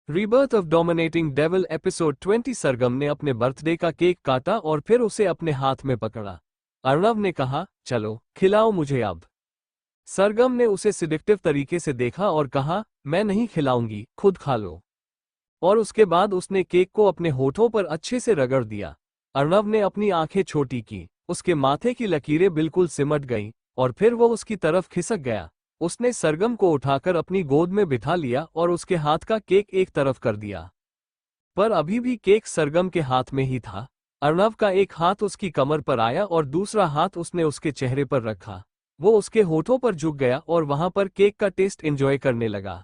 Rebirth of dominating devil episode 20। सरगम ने अपने birthday का केक काटा और फिर उसे अपने हाथ में पकड़ा। अर्णव ने कहा, चलो खिलाओ मुझे अब। सरगम ने उसे सिडिक्टिव तरीके से देखा और कहा, मैं नहीं खिलाऊंगी, खुद खा लो। और उसके बाद उसने केक को अपने होठों पर अच्छे से रगड़ दिया। अर्णव ने अपनी आंखें छोटी की, उसके माथे की लकीरें बिल्कुल सिमट गईं और फिर वो उसकी तरफ खिसक गया। उसने सरगम को उठाकर अपनी गोद में बिठा लिया और उसके हाथ का केक एक तरफ कर दिया। पर अभी भी केक सरगम के हाथ में ही था। अर्णव का एक हाथ उसकी कमर पर आया और दूसरा हाथ उसने उसके चेहरे पर रखा। वो उसके होठों पर झुक गया और वहां पर केक का टेस्ट एंजॉय करने लगा।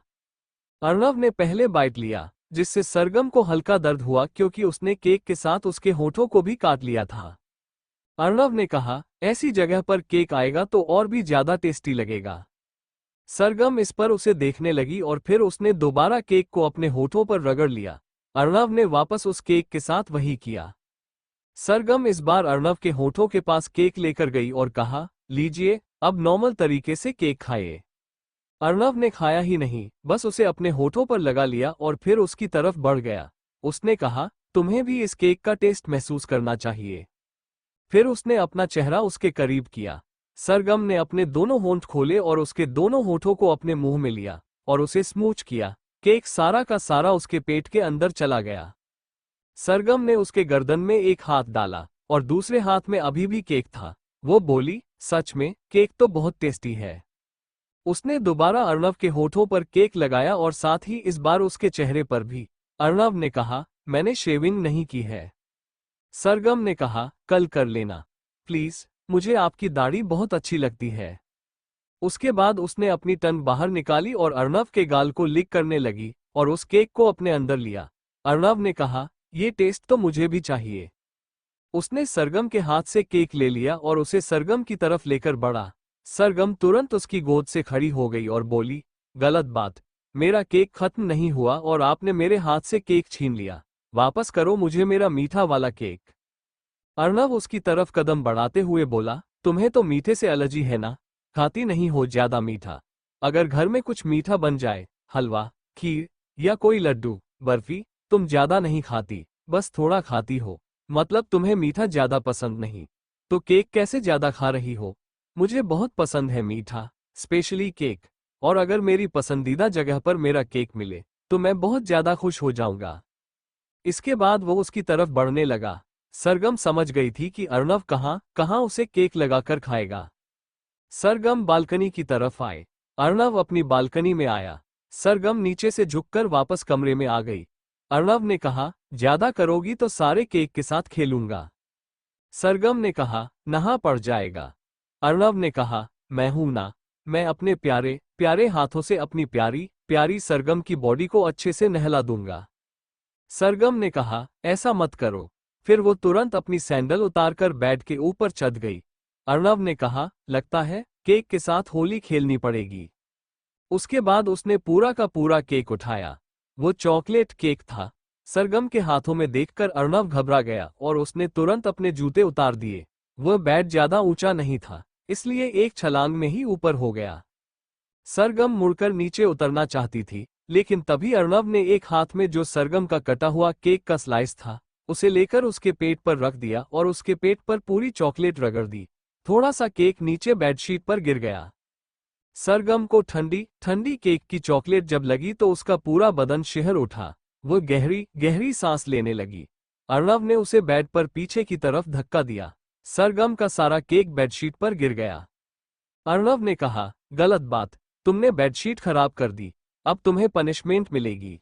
अर्णव ने पहले बाइट लिया, जिससे सरगम को हल्का दर्द हुआ क्योंकि उसने केक के साथ उसके होठों को भी काट लिया था। अर्णव ने कहा, ऐसी जगह पर केक आएगा तो और भी ज्यादा टेस्टी लगेगा। सरगम इस पर उसे देखने लगी और फिर उसने दोबारा केक को अपने होठों पर रगड़ लिया। अर्णव ने वापस उस केक के साथ वही किया। सरगम इस बार अर्णव के होठों के पास केक लेकर गई और कहा, लीजिए, अब नॉर्मल तरीके से केक खाइए। अर्णव ने खाया ही नहीं, बस उसे अपने होठों पर लगा लिया और फिर उसकी तरफ बढ़ गया। उसने कहा, तुम्हें भी इस केक का टेस्ट महसूस करना चाहिए। फिर उसने अपना चेहरा उसके करीब किया। सरगम ने अपने दोनों होंठ खोले और उसके दोनों होठों को अपने मुंह में लिया और उसे स्मूच किया। केक सारा का सारा उसके पेट के अंदर चला गया। सरगम ने उसके गर्दन में एक हाथ डाला और दूसरे हाथ में अभी भी केक था। वो बोली, सच में केक तो बहुत टेस्टी है। उसने दोबारा अर्णव के होठों पर केक लगाया और साथ ही इस बार उसके चेहरे पर भी। अर्णव ने कहा, मैंने शेविंग नहीं की है। सरगम ने कहा, कल कर लेना प्लीज, मुझे आपकी दाढ़ी बहुत अच्छी लगती है। उसके बाद उसने अपनी टंग बाहर निकाली और अर्णव के गाल को लिक करने लगी और उस केक को अपने अंदर लिया। अर्णव ने कहा, ये टेस्ट तो मुझे भी चाहिए। उसने सरगम के हाथ से केक ले लिया और उसे सरगम की तरफ लेकर बढ़ा। सरगम तुरंत उसकी गोद से खड़ी हो गई और बोली, गलत बात, मेरा केक खत्म नहीं हुआ और आपने मेरे हाथ से केक छीन लिया। वापस करो मुझे मेरा मीठा वाला केक। अर्णव उसकी तरफ कदम बढ़ाते हुए बोला, तुम्हें तो मीठे से एलर्जी है ना, खाती नहीं हो ज्यादा मीठा। अगर घर में कुछ मीठा बन जाए, हलवा, खीर या कोई लड्डू, बर्फी, तुम ज्यादा नहीं खाती, बस थोड़ा खाती हो। मतलब तुम्हें मीठा ज्यादा पसंद नहीं, तो केक कैसे ज्यादा खा रही हो? मुझे बहुत पसंद है मीठा, स्पेशली केक। और अगर मेरी पसंदीदा जगह पर मेरा केक मिले तो मैं बहुत ज्यादा खुश हो जाऊंगा। इसके बाद वो उसकी तरफ बढ़ने लगा। सरगम समझ गई थी कि अर्णव कहाँ कहाँ उसे केक लगाकर खाएगा। सरगम बालकनी की तरफ आए। अर्णव अपनी बालकनी में आया। सरगम नीचे से झुककर वापस कमरे में आ गई। अर्णव ने कहा, ज्यादा करोगी तो सारे केक के साथ खेलूंगा। सरगम ने कहा, नहा पड़ जाएगा। अर्णव ने कहा, मैं हूं ना, मैं अपने प्यारे प्यारे हाथों से अपनी प्यारी प्यारी सरगम की बॉडी को अच्छे से नहला दूंगा। सरगम ने कहा, ऐसा मत करो। फिर वो तुरंत अपनी सैंडल उतारकर बेड के ऊपर चढ़ गई। अर्णव ने कहा, लगता है केक के साथ होली खेलनी पड़ेगी। उसके बाद उसने पूरा का पूरा केक उठाया। वो चॉकलेट केक था। सरगम के हाथों में देखकर अर्णव घबरा गया और उसने तुरंत अपने जूते उतार दिए। वह बेड ज्यादा ऊंचा नहीं था, इसलिए एक छलांग में ही ऊपर हो गया। सरगम मुड़कर नीचे उतरना चाहती थी, लेकिन तभी अर्णव ने एक हाथ में जो सरगम का कटा हुआ केक का स्लाइस था, उसे लेकर उसके पेट पर रख दिया और उसके पेट पर पूरी चॉकलेट रगड़ दी। थोड़ा सा केक नीचे बेडशीट पर गिर गया। सरगम को ठंडी ठंडी केक की चॉकलेट जब लगी तो उसका पूरा बदन शिहर उठा। वो गहरी गहरी सांस लेने लगी। अर्णव ने उसे बेड पर पीछे की तरफ धक्का दिया। सरगम का सारा केक बेडशीट पर गिर गया। अर्णव ने कहा, गलत बात, तुमने बेडशीट खराब कर दी, अब तुम्हें पनिशमेंट मिलेगी।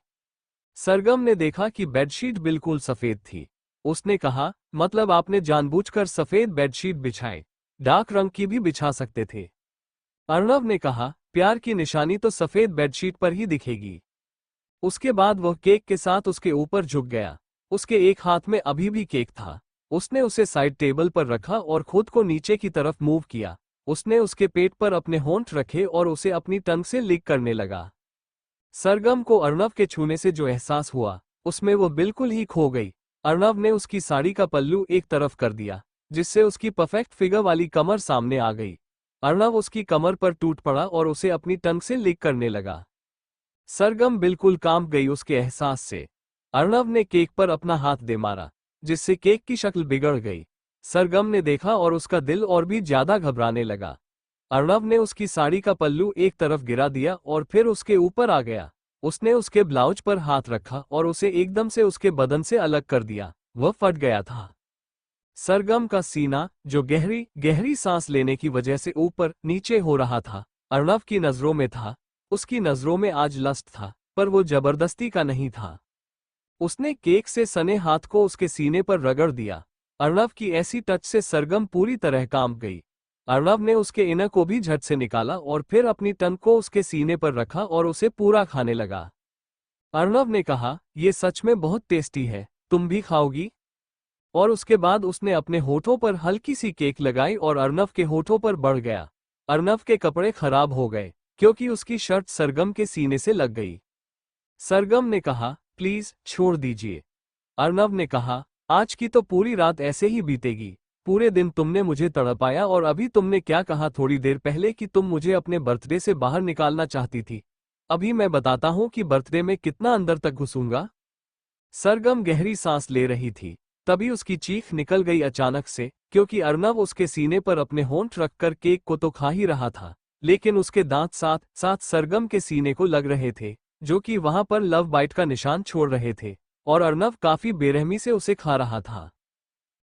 सरगम ने देखा कि बेडशीट बिल्कुल सफेद थी। उसने कहा, मतलब आपने जानबूझकर सफेद बेडशीट बिछाए, डार्क रंग की भी बिछा सकते थे। अर्णव ने कहा, प्यार की निशानी तो सफेद बेडशीट पर ही दिखेगी। उसके बाद वह केक के साथ उसके ऊपर झुक गया। उसके एक हाथ में अभी भी केक था। उसने उसे साइड टेबल पर रखा और खुद को नीचे की तरफ मूव किया। उसने उसके पेट पर अपने होंठ रखे और उसे अपनी टंग से लिक करने लगा। सरगम को अर्णव के छूने से जो एहसास हुआ, उसमें वो बिल्कुल ही खो गई। अर्णव ने उसकी साड़ी का पल्लू एक तरफ कर दिया, जिससे उसकी परफेक्ट फिगर वाली कमर सामने आ गई। अर्णव उसकी कमर पर टूट पड़ा और उसे अपनी टंग से लिक करने लगा। सरगम बिल्कुल कांप गई उसके एहसास से। अर्णव ने केक पर अपना हाथ दे मारा, जिससे केक की शक्ल बिगड़ गई। सरगम ने देखा और उसका दिल और भी ज्यादा घबराने लगा। अर्णव ने उसकी साड़ी का पल्लू एक तरफ गिरा दिया और फिर उसके ऊपर आ गया। उसने उसके ब्लाउज पर हाथ रखा और उसे एकदम से उसके बदन से अलग कर दिया। वह फट गया था। सरगम का सीना, जो गहरी गहरी सांस लेने की वजह से ऊपर नीचे हो रहा था, अर्णव की नजरों में था। उसकी नजरों में आज लस्ट था, पर वो जबरदस्ती का नहीं था। उसने केक से सने हाथ को उसके सीने पर रगड़ दिया। अर्णव की ऐसी टच से सरगम पूरी तरह कांप गई। अर्णव ने उसके इनर को भी झट से निकाला और फिर अपनी टंग को उसके सीने पर रखा और उसे पूरा खाने लगा। अर्णव ने कहा, "ये सच में बहुत टेस्टी है, तुम भी खाओगी?" और उसके बाद उसने अपने होठों पर हल्की सी केक लगाई और अर्णव के होठों पर बढ़ गया। अर्णव के कपड़े खराब हो गए, क्योंकि उसकी शर्ट सरगम के सीने से लग गई। सरगम ने कहा, "प्लीज छोड़ दीजिए।" अर्णव ने कहा, "आज की तो पूरी रात ऐसे ही बीतेगी। पूरे दिन तुमने मुझे तड़पाया और अभी तुमने क्या कहा थोड़ी देर पहले कि तुम मुझे अपने बर्थडे से बाहर निकालना चाहती थी। अभी मैं बताता हूँ कि बर्थडे में कितना अंदर तक घुसूंगा।" सरगम गहरी सांस ले रही थी। तभी उसकी चीख निकल गई अचानक से, क्योंकि अर्णव उसके सीने पर अपने होंठ रखकर केक को तो खा ही रहा था, लेकिन उसके दांत साथ साथ सरगम के सीने को लग रहे थे, जो कि वहां पर लव बाइट का निशान छोड़ रहे थे, और अर्णव काफी बेरहमी से उसे खा रहा था।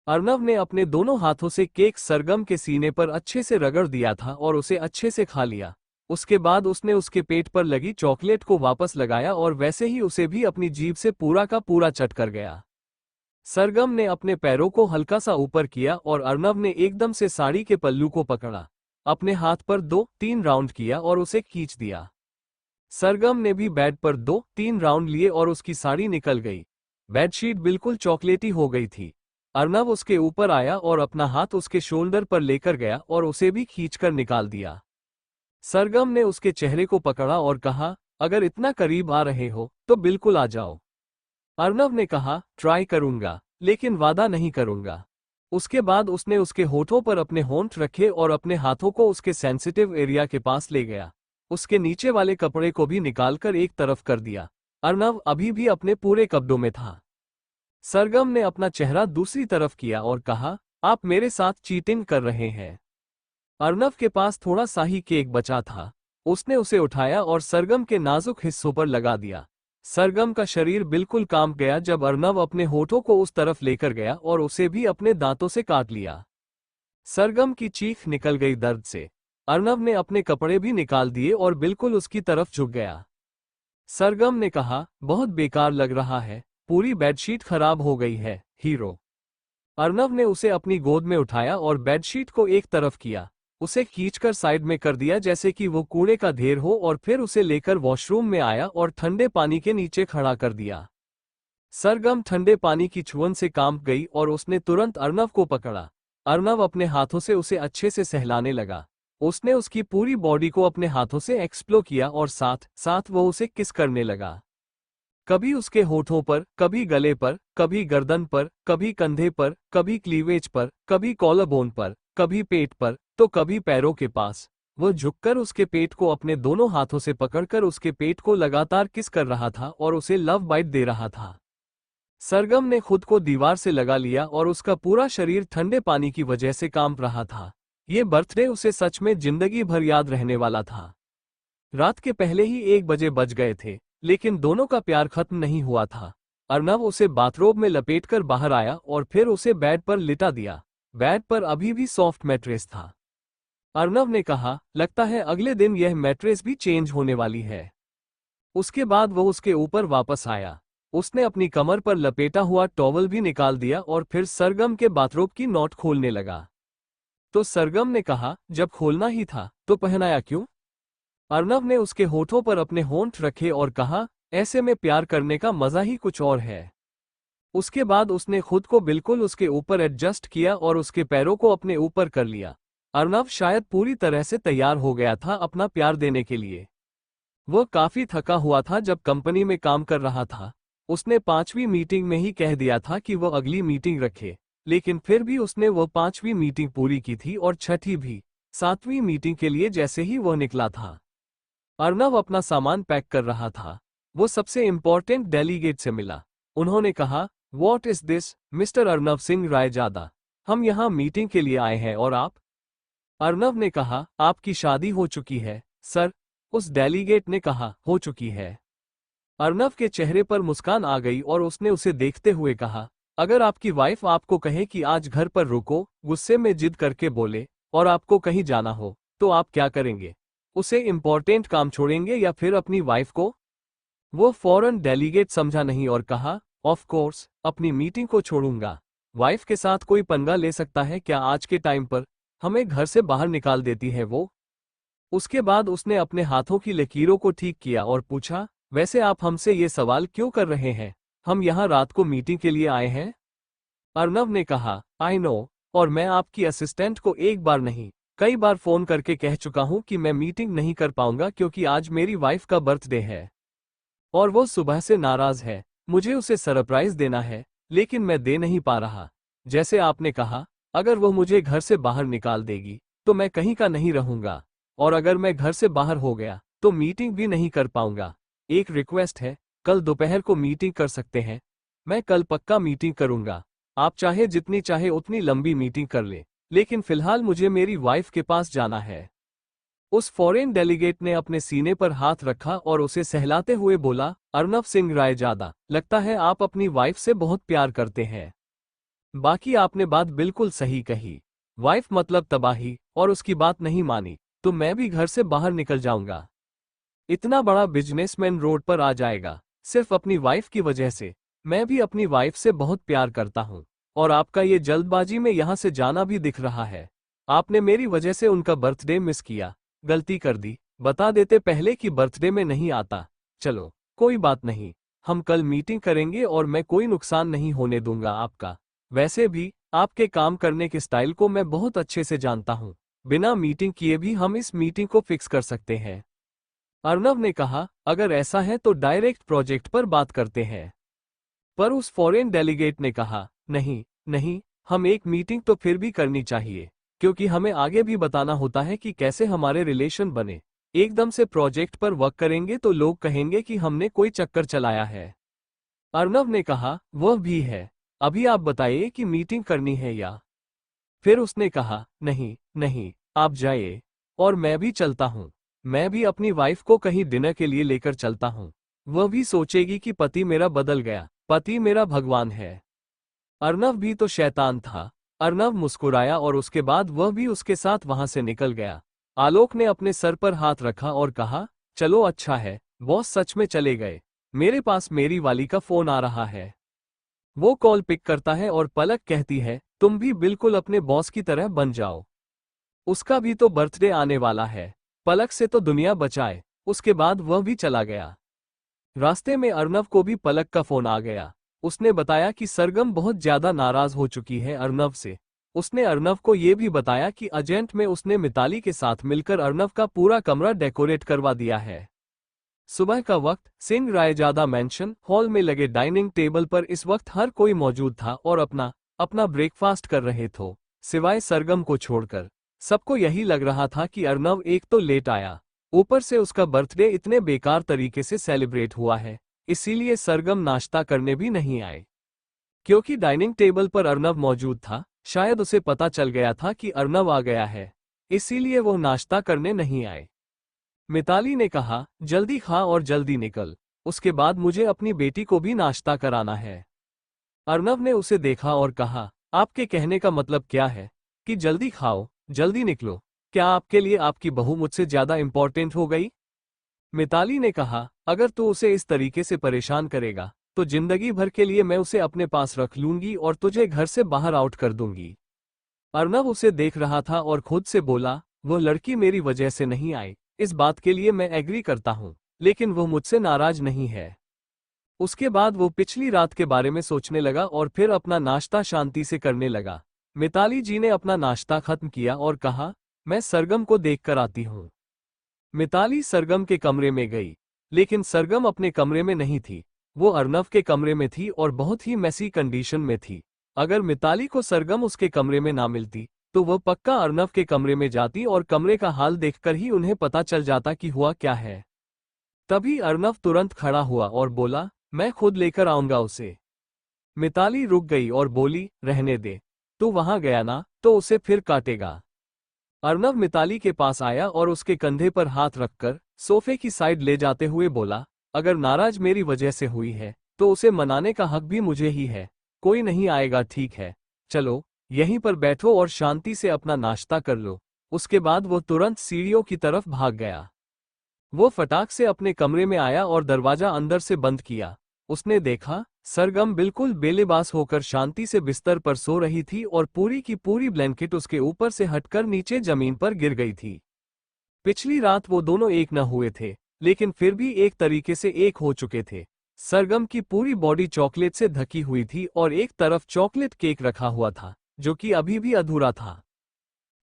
अर्णव ने अपने दोनों हाथों से केक सरगम के सीने पर अच्छे से रगड़ दिया था और उसे अच्छे से खा लिया। उसके बाद उसने उसके पेट पर लगी चॉकलेट को वापस लगाया और वैसे ही उसे भी अपनी जीभ से पूरा का पूरा चट कर गया। सरगम ने अपने पैरों को हल्का सा ऊपर किया और अर्णव ने एकदम से साड़ी के पल्लू को पकड़ा, अपने हाथ पर 2-3 राउंड किया और उसे खींच दिया। सरगम ने भी बेड पर 2-3 राउंड लिए और उसकी साड़ी निकल गई। बेडशीट बिल्कुल चॉकलेटी हो गई थी। अर्णव उसके ऊपर आया और अपना हाथ उसके शोल्डर पर लेकर गया और उसे भी खींचकर निकाल दिया। सरगम ने उसके चेहरे को पकड़ा और कहा, "अगर इतना करीब आ रहे हो तो बिल्कुल आ जाओ।" अर्णव ने कहा, "ट्राई करूंगा, लेकिन वादा नहीं करूंगा।" उसके बाद उसने उसके होठों पर अपने होंठ रखे और अपने हाथों को उसके सेंसिटिव एरिया के पास ले गया। उसके नीचे वाले कपड़े को भी निकालकर एक तरफ कर दिया। अर्णव अभी भी अपने पूरे कब्जों में था। सरगम ने अपना चेहरा दूसरी तरफ किया और कहा, "आप मेरे साथ चीटिंग कर रहे हैं।" अर्णव के पास थोड़ा सा ही केक बचा था। उसने उसे उठाया और सरगम के नाजुक हिस्सों पर लगा दिया। सरगम का शरीर बिल्कुल कांप गया जब अर्णव अपने होठों को उस तरफ लेकर गया और उसे भी अपने दांतों से काट लिया। सरगम की चीख निकल गई दर्द से। अर्णव ने अपने कपड़े भी निकाल दिए और बिल्कुल उसकी तरफ झुक गया। सरगम ने कहा, "बहुत बेकार लग रहा है, पूरी बेडशीट खराब हो गई है, हीरो।" अर्णव ने उसे अपनी गोद में उठाया और बेडशीट को एक तरफ किया, उसे खींचकर साइड में कर दिया जैसे कि वो कूड़े का ढेर हो, और फिर उसे लेकर वॉशरूम में आया और ठंडे पानी के नीचे खड़ा कर दिया। सरगम ठंडे पानी की छुअन से कांप गई और उसने तुरंत अर्णव को पकड़ा। अर्णव अपने हाथों से उसे अच्छे से सहलाने लगा। उसने उसकी पूरी बॉडी को अपने हाथों से एक्सप्लोर किया और साथ साथ वो उसे किस करने लगा। कभी उसके होठों पर, कभी गले पर, कभी गर्दन पर, कभी कंधे पर, कभी क्लीवेज पर, कभी कॉलर बोन पर, कभी पेट पर, तो कभी पैरों के पास। वह झुककर उसके पेट को अपने दोनों हाथों से पकड़कर उसके पेट को लगातार किस कर रहा था और उसे लव बाइट दे रहा था। सरगम ने खुद को दीवार से लगा लिया और उसका पूरा शरीर ठंडे पानी की वजह से कांप रहा था। ये बर्थडे उसे सच में जिंदगी भर याद रहने वाला था। रात के पहले ही 1 बजे बज गए थे, लेकिन दोनों का प्यार खत्म नहीं हुआ था। अर्णव उसे बाथरोब में लपेटकर बाहर आया और फिर उसे बेड पर लिटा दिया। बेड पर अभी भी सॉफ्ट मैट्रेस था। अर्णव ने कहा, "लगता है अगले दिन यह मैट्रेस भी चेंज होने वाली है।" उसके बाद वो उसके ऊपर वापस आया। उसने अपनी कमर पर लपेटा हुआ टॉवल भी निकाल दिया और फिर सरगम के बाथरोब की नॉट खोलने लगा। तो सरगम ने कहा, "जब खोलना ही था तो पहनाया क्यों?" अर्णव ने उसके होठों पर अपने होंठ रखे और कहा, "ऐसे में प्यार करने का मजा ही कुछ और है।" उसके बाद उसने खुद को बिल्कुल उसके ऊपर एडजस्ट किया और उसके पैरों को अपने ऊपर कर लिया। अर्णव शायद पूरी तरह से तैयार हो गया था अपना प्यार देने के लिए। वह काफी थका हुआ था जब कंपनी में काम कर रहा था। उसने 5वीं मीटिंग में ही कह दिया था कि वह अगली मीटिंग रखे, लेकिन फिर भी उसने वह 5वीं मीटिंग पूरी की थी और 6ठी भी। 7वीं मीटिंग के लिए जैसे ही वह निकला था, अर्नव अपना सामान पैक कर रहा था। वो सबसे इम्पोर्टेंट डेलीगेट से मिला। उन्होंने कहा, what is this mister Arnav Singh Raizada? हम यहाँ मीटिंग के लिए आए हैं और आप? अर्नव ने कहा, आपकी शादी हो चुकी है सर। उस डेलीगेट ने कहा, हो चुकी है। अर्नव के चेहरे पर मुस्कान आ गई और उसने उसे देखते हुए कहा, अगर आपकी वाइफ आपको कहे कि आज घर पर रुको, गुस्से में जिद करके बोले, और आपको कहीं जाना हो, तो आप क्या करेंगे? उसे इम्पोर्टेंट काम छोड़ेंगे या फिर अपनी वाइफ को? वो फौरन डेलीगेट समझा नहीं और कहा, ऑफ कोर्स, अपनी मीटिंग को छोड़ूंगा। वाइफ के साथ कोई पंगा ले सकता है क्या आज के टाइम पर? हमें घर से बाहर निकाल देती है वो। उसके बाद उसने अपने हाथों की लकीरों को ठीक किया और पूछा, वैसे आप हमसे ये सवाल क्यों कर रहे हैं? हम यहाँ रात को मीटिंग के लिए आए हैं। अर्नव ने कहा, आई नो, और मैं आपकी असिस्टेंट को एक बार नहीं, कई बार फोन करके कह चुका हूं कि मैं मीटिंग नहीं कर पाऊंगा क्योंकि आज मेरी वाइफ का बर्थडे है और वो सुबह से नाराज है। मुझे उसे सरप्राइज देना है, लेकिन मैं दे नहीं पा रहा। जैसे आपने कहा, अगर वो मुझे घर से बाहर निकाल देगी तो मैं कहीं का नहीं रहूंगा, और अगर मैं घर से बाहर हो गया तो मीटिंग भी नहीं कर पाऊंगा। एक रिक्वेस्ट है, कल दोपहर को मीटिंग कर सकते हैं? मैं कल पक्का मीटिंग करूंगा। आप चाहे जितनी चाहे उतनी लंबी मीटिंग कर ले, लेकिन फिलहाल मुझे मेरी वाइफ के पास जाना है। उस फॉरेन डेलीगेट ने अपने सीने पर हाथ रखा और उसे सहलाते हुए बोला, अर्नव सिंह रायजादा, लगता है आप अपनी वाइफ से बहुत प्यार करते हैं। बाकी आपने बात बिल्कुल सही कही। वाइफ मतलब तबाही, और उसकी बात नहीं मानी तो मैं भी घर से बाहर निकल जाऊंगा। इतना बड़ा बिजनेसमैन रोड पर आ जाएगा सिर्फ अपनी वाइफ की वजह से। मैं भी अपनी वाइफ से बहुत प्यार करता हूं, और आपका ये जल्दबाजी में यहां से जाना भी दिख रहा है। आपने मेरी वजह से उनका बर्थडे मिस किया, गलती कर दी। बता देते पहले कि बर्थडे में नहीं आता। चलो, कोई बात नहीं, हम कल मीटिंग करेंगे और मैं कोई नुकसान नहीं होने दूंगा आपका। वैसे भी आपके काम करने के स्टाइल को मैं बहुत अच्छे से जानता हूं। बिना मीटिंग किए भी हम इस मीटिंग को फिक्स कर सकते हैं। अर्नव ने कहा, अगर ऐसा है तो डायरेक्ट प्रोजेक्ट पर बात करते हैं। पर उस फॉरेन डेलीगेट ने कहा, नहीं नहीं, हम एक मीटिंग तो फिर भी करनी चाहिए, क्योंकि हमें आगे भी बताना होता है कि कैसे हमारे रिलेशन बने। एकदम से प्रोजेक्ट पर वर्क करेंगे तो लोग कहेंगे कि हमने कोई चक्कर चलाया है। अर्नव ने कहा, वह भी है। अभी आप बताइए कि मीटिंग करनी है या? फिर उसने कहा, नहीं नहीं, आप जाइए, और मैं भी चलता हूँ। मैं भी अपनी वाइफ को कहीं डिनर के लिए लेकर चलता हूँ। वह भी सोचेगी कि पति मेरा बदल गया, पति मेरा भगवान है। अर्नव भी तो शैतान था। अर्नव मुस्कुराया और उसके बाद वह भी उसके साथ वहां से निकल गया। आलोक ने अपने सर पर हाथ रखा और कहा, चलो अच्छा है, बॉस सच में चले गए। मेरे पास मेरी वाली का फोन आ रहा है। वो कॉल पिक करता है और पलक कहती है, तुम भी बिल्कुल अपने बॉस की तरह बन जाओ। उसका भी तो बर्थडे आने वाला है। पलक से तो दुनिया बचाए। उसके बाद वह भी चला गया। रास्ते में अर्नव को भी पलक का फोन आ गया। उसने बताया कि सरगम बहुत ज्यादा नाराज हो चुकी है अर्नव से। उसने अर्नव को यह भी बताया कि एजेंट में उसने मिताली के साथ मिलकर अर्नव का पूरा कमरा डेकोरेट करवा दिया है। सुबह का वक्त सिंह रायजादा मैंशन हॉल में लगे डाइनिंग टेबल पर इस वक्त हर कोई मौजूद था और अपना अपना ब्रेकफास्ट कर रहे थे, सिवाय सरगम को छोड़कर। सबको यही लग रहा था कि अर्नव एक तो लेट आया, ऊपर से उसका बर्थडे इतने बेकार तरीके से सेलिब्रेट हुआ है, इसीलिए सरगम नाश्ता करने भी नहीं आए। क्योंकि डाइनिंग टेबल पर अर्नव मौजूद था, शायद उसे पता चल गया था कि अर्नव आ गया है, इसीलिए वो नाश्ता करने नहीं आए। मिताली ने कहा, जल्दी खा और जल्दी निकल, उसके बाद मुझे अपनी बेटी को भी नाश्ता कराना है। अर्नव ने उसे देखा और कहा, आपके कहने का मतलब क्या है कि जल्दी खाओ जल्दी निकलो? क्या आपके लिए आपकी बहू मुझसे ज्यादा इंपॉर्टेंट हो गई? मिताली ने कहा, अगर तू उसे इस तरीके से परेशान करेगा तो जिंदगी भर के लिए मैं उसे अपने पास रख लूंगी और तुझे घर से बाहर आउट कर दूंगी। अर्नव उसे देख रहा था और खुद से बोला, वो लड़की मेरी वजह से नहीं आई, इस बात के लिए मैं एग्री करता हूँ, लेकिन वो मुझसे नाराज नहीं है। उसके बाद वो पिछली रात के बारे में सोचने लगा और फिर अपना नाश्ता शांति से करने लगा। मिताली जी ने अपना नाश्ता खत्म किया और कहा, मैं सरगम को देखकर आती हूँ। मिताली सरगम के कमरे में गई, लेकिन सरगम अपने कमरे में नहीं थी। वो अर्नव के कमरे में थी और बहुत ही मैसी कंडीशन में थी। अगर मिताली को सरगम उसके कमरे में ना मिलती तो वह पक्का अर्नव के कमरे में जाती और कमरे का हाल देखकर ही उन्हें पता चल जाता कि हुआ क्या है। तभी अर्नव तुरंत खड़ा हुआ और बोला, मैं खुद लेकर आऊंगा उसे। मिताली रुक गई और बोली, रहने दे, तू वहां गया ना तो उसे फिर काटेगा। अर्नव मिताली के पास आया और उसके कंधे पर हाथ रखकर सोफे की साइड ले जाते हुए बोला, अगर नाराज मेरी वजह से हुई है तो उसे मनाने का हक भी मुझे ही है। कोई नहीं आएगा, ठीक है, चलो यहीं पर बैठो और शांति से अपना नाश्ता कर लो। उसके बाद वो तुरंत सीढ़ियों की तरफ भाग गया। वो फटाक से अपने कमरे में आया और दरवाजा अंदर से बंद किया। उसने देखा, सरगम बिल्कुल बेलिबास होकर शांति से बिस्तर पर सो रही थी और पूरी की पूरी ब्लैंकेट उसके ऊपर से हटकर नीचे जमीन पर गिर गई थी। पिछली रात वो दोनों एक न हुए थे, लेकिन फिर भी एक तरीके से एक हो चुके थे। सरगम की पूरी बॉडी चॉकलेट से ढकी हुई थी और एक तरफ चॉकलेट केक रखा हुआ था, जो कि अभी भी अधूरा था।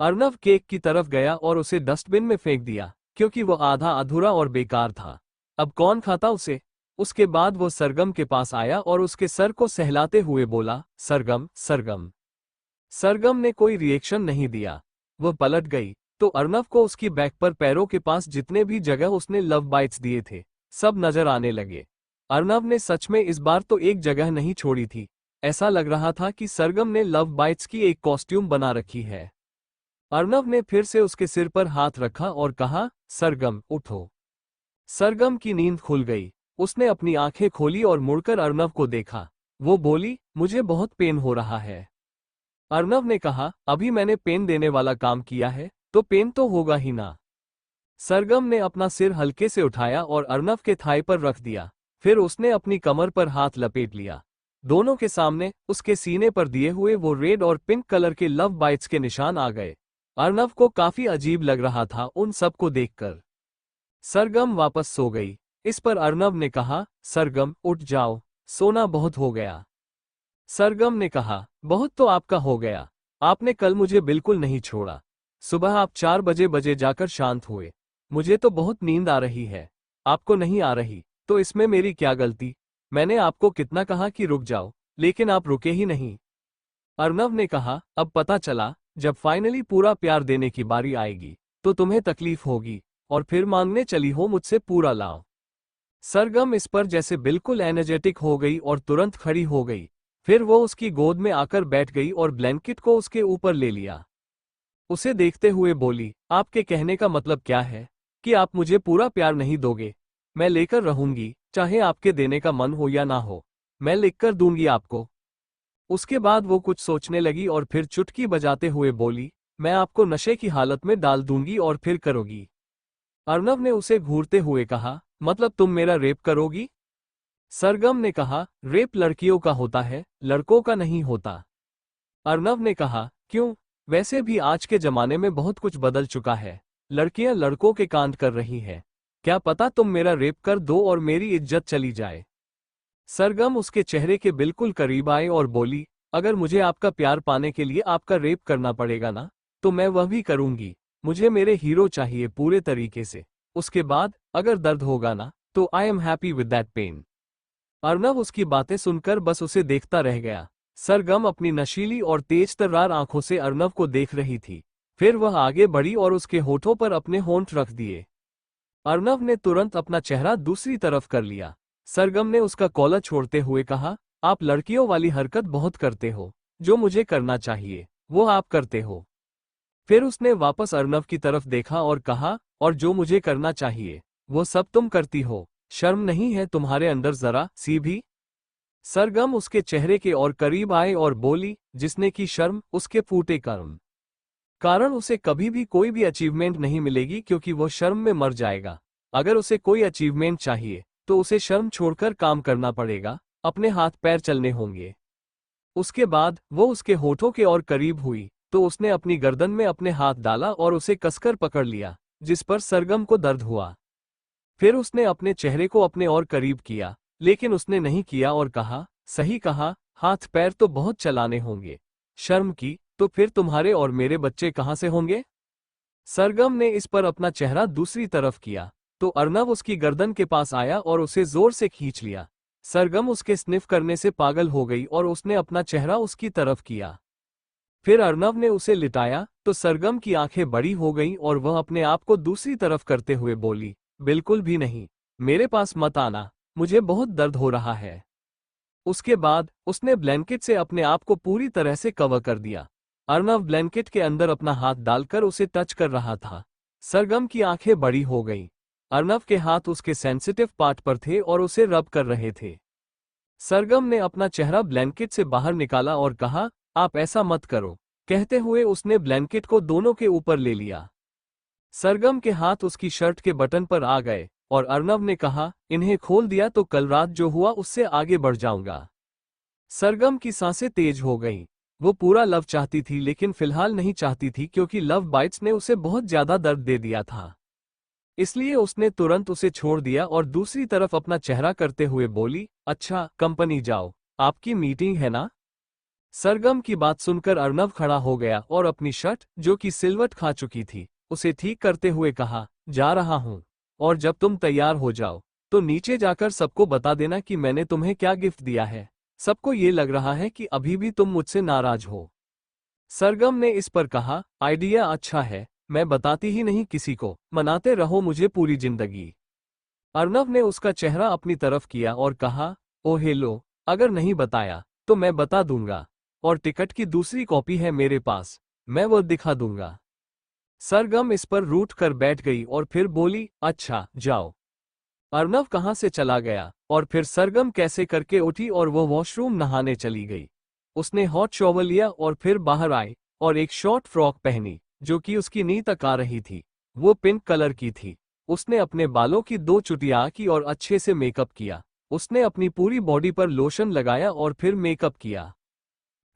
अर्नव केक की तरफ गया और उसे डस्टबिन में फेंक दिया, क्योंकि वो आधा अधूरा और बेकार था। अब कौन खाता उसे? उसके बाद वो सरगम के पास आया और उसके सर को सहलाते हुए बोला, सरगम, सरगम। सरगम ने कोई रिएक्शन नहीं दिया। वो पलट गई तो अर्नव को उसकी बैक पर पैरों के पास जितने भी जगह उसने लव बाइट्स दिए थे, सब नजर आने लगे। अर्नव ने सच में इस बार तो एक जगह नहीं छोड़ी थी। ऐसा लग रहा था कि सरगम ने लव बाइट्स की एक कॉस्ट्यूम बना रखी है। अर्नव ने फिर से उसके सिर पर हाथ रखा और कहा, सरगम, उठो। सरगम की नींद खुल गई। उसने अपनी आंखें खोली और मुड़कर अर्नव को देखा। वो बोली, मुझे बहुत पेन हो रहा है। अर्नव ने कहा, अभी मैंने पेन देने वाला काम किया है तो पेन तो होगा ही ना। सरगम ने अपना सिर हल्के से उठाया और अर्नव के थाई पर रख दिया। फिर उसने अपनी कमर पर हाथ लपेट लिया। दोनों के सामने उसके सीने पर दिए हुए वो रेड और पिंक कलर के लव बाइट्स के निशान आ गए। अर्नव को काफी अजीब लग रहा था उन सबको देखकर। सरगम वापस सो गई। इस पर अर्नव ने कहा, सरगम, उठ जाओ, सोना बहुत हो गया। सरगम ने कहा, बहुत तो आपका हो गया। आपने कल मुझे बिल्कुल नहीं छोड़ा। सुबह आप 4 बजे जाकर शांत हुए। मुझे तो बहुत नींद आ रही है, आपको नहीं आ रही, तो इसमें मेरी क्या गलती? मैंने आपको कितना कहा कि रुक जाओ, लेकिन आप रुके ही नहीं। अर्नव ने कहा, अब पता चला, जब फाइनली पूरा प्यार देने की बारी आएगी तो तुम्हें तकलीफ होगी, और फिर मांगने चली हो मुझसे पूरा लाओ। सरगम इस पर जैसे बिल्कुल एनर्जेटिक हो गई और तुरंत खड़ी हो गई। फिर वो उसकी गोद में आकर बैठ गई और ब्लैंकेट को उसके ऊपर ले लिया। उसे देखते हुए बोली, आपके कहने का मतलब क्या है कि आप मुझे पूरा प्यार नहीं दोगे? मैं लेकर रहूंगी, चाहे आपके देने का मन हो या ना हो, मैं लिखकर दूंगी आपको। उसके बाद वो कुछ सोचने लगी और फिर चुटकी बजाते हुए बोली, मैं आपको नशे की हालत में डाल दूंगी और फिर करोगी। अर्नव ने उसे घूरते हुए कहा, मतलब तुम मेरा रेप करोगी? सरगम ने कहा, रेप लड़कियों का होता है, लड़कों का नहीं होता। अर्नव ने कहा, क्यों? वैसे भी आज के जमाने में बहुत कुछ बदल चुका है। लड़कियां लड़कों के कांड कर रही हैं। क्या पता तुम मेरा रेप कर दो और मेरी इज्जत चली जाए। सरगम उसके चेहरे के बिल्कुल करीब आए और बोली, अगर मुझे आपका प्यार पाने के लिए आपका रेप करना पड़ेगा ना, तो मैं वह भी करूंगी। मुझे मेरे हीरो चाहिए पूरे तरीके से। उसके बाद अगर दर्द होगा ना, तो I am happy with that pain. Arnav उसकी बातें सुनकर बस उसे देखता रह गया। सरगम अपनी नशीली और तेज तर्रार आंखों से अर्नव को देख रही थी। फिर वह आगे बढ़ी और उसके होठों पर अपने होंठ रख दिए। अर्नव ने तुरंत अपना चेहरा दूसरी तरफ कर लिया। सरगम ने उसका कॉलर छोड़ते हुए कहा, आप लड़कियों वाली हरकत बहुत करते हो। जो मुझे करना चाहिए वो आप करते हो। फिर उसने वापस अर्नव की तरफ देखा और कहा, और जो मुझे करना चाहिए वो सब तुम करती हो। शर्म नहीं है तुम्हारे अंदर जरा सी भी? सरगम उसके चेहरे के और करीब आए और बोली, जिसने की शर्म उसके फूटे कर्म। कारण उसे कभी भी कोई भी अचीवमेंट नहीं मिलेगी, क्योंकि वो शर्म में मर जाएगा। अगर उसे कोई अचीवमेंट चाहिए तो उसे शर्म छोड़कर काम करना पड़ेगा, अपने हाथ पैर चलने होंगे। उसके बाद वो उसके होठों के और करीब हुई तो उसने अपनी गर्दन में अपने हाथ डाला और उसे कसकर पकड़ लिया, जिस पर सरगम को दर्द हुआ। फिर उसने अपने चेहरे को अपने और करीब किया, लेकिन उसने नहीं किया और कहा, सही कहा, हाथ पैर तो बहुत चलाने होंगे। शर्म की तो फिर तुम्हारे और मेरे बच्चे कहां से होंगे? सरगम ने इस पर अपना चेहरा दूसरी तरफ किया तो अर्नव उसकी गर्दन के पास आया और उसे जोर से खींच लिया। सरगम उसके स्निफ करने से पागल हो गई और उसने अपना चेहरा उसकी तरफ किया। फिर अर्नव ने उसे लिटाया तो सरगम की आंखें बड़ी हो गईं और वह अपने आप को दूसरी तरफ करते हुए बोली, बिल्कुल भी नहीं। मेरे पास मत आना, मुझे बहुत दर्द हो रहा है। उसके बाद उसने ब्लैंकेट से अपने आप को पूरी तरह से कवर कर दिया। अर्नव ब्लैंकेट के अंदर अपना हाथ डालकर उसे टच कर रहा था। सरगम की आंखें बड़ी हो गईं। अर्नव के हाथ उसके सेंसिटिव पार्ट पर थे और उसे रब कर रहे थे। सरगम ने अपना चेहरा ब्लैंकेट से बाहर निकाला और कहा, आप ऐसा मत करो। कहते हुए उसने ब्लैंकेट को दोनों के ऊपर ले लिया। सरगम के हाथ उसकी शर्ट के बटन पर आ गए और अर्नव ने कहा, इन्हें खोल दिया तो कल रात जो हुआ उससे आगे बढ़ जाऊंगा। सरगम की सांसें तेज हो गईं। वो पूरा लव चाहती थी लेकिन फिलहाल नहीं चाहती थी क्योंकि लव बाइट्स ने उसे बहुत ज्यादा दर्द दे दिया था। इसलिए उसने तुरंत उसे छोड़ दिया और दूसरी तरफ अपना चेहरा करते हुए बोली, अच्छा कंपनी जाओ, आपकी मीटिंग है ना। सरगम की बात सुनकर अर्नव खड़ा हो गया और अपनी शर्ट, जो कि सिलवट खा चुकी थी, उसे ठीक करते हुए कहा, जा रहा हूं, और जब तुम तैयार हो जाओ तो नीचे जाकर सबको बता देना कि मैंने तुम्हें क्या गिफ्ट दिया है। सबको ये लग रहा है कि अभी भी तुम मुझसे नाराज हो। सरगम ने इस पर कहा, आइडिया अच्छा है, मैं बताती ही नहीं किसी को, मनाते रहो मुझे पूरी जिंदगी। अर्नव ने उसका चेहरा अपनी तरफ किया और कहा, ओ हेलो, अगर नहीं बताया तो मैं बता दूंगा, और टिकट की दूसरी कॉपी है मेरे पास, मैं वो दिखा दूंगा। सरगम इस पर रूठ कर बैठ गई और फिर बोली, अच्छा जाओ। अर्नव कहाँ से चला गया और फिर सरगम कैसे करके उठी और वो वॉशरूम नहाने चली गई। उसने हॉट शॉवर लिया और फिर बाहर आई और एक शॉर्ट फ्रॉक पहनी जो कि उसकी नी तक आ रही थी। वो पिंक कलर की थी। उसने अपने बालों की 2 चुटिया की और अच्छे से मेकअप किया। उसने अपनी पूरी बॉडी पर लोशन लगाया और फिर मेकअप किया।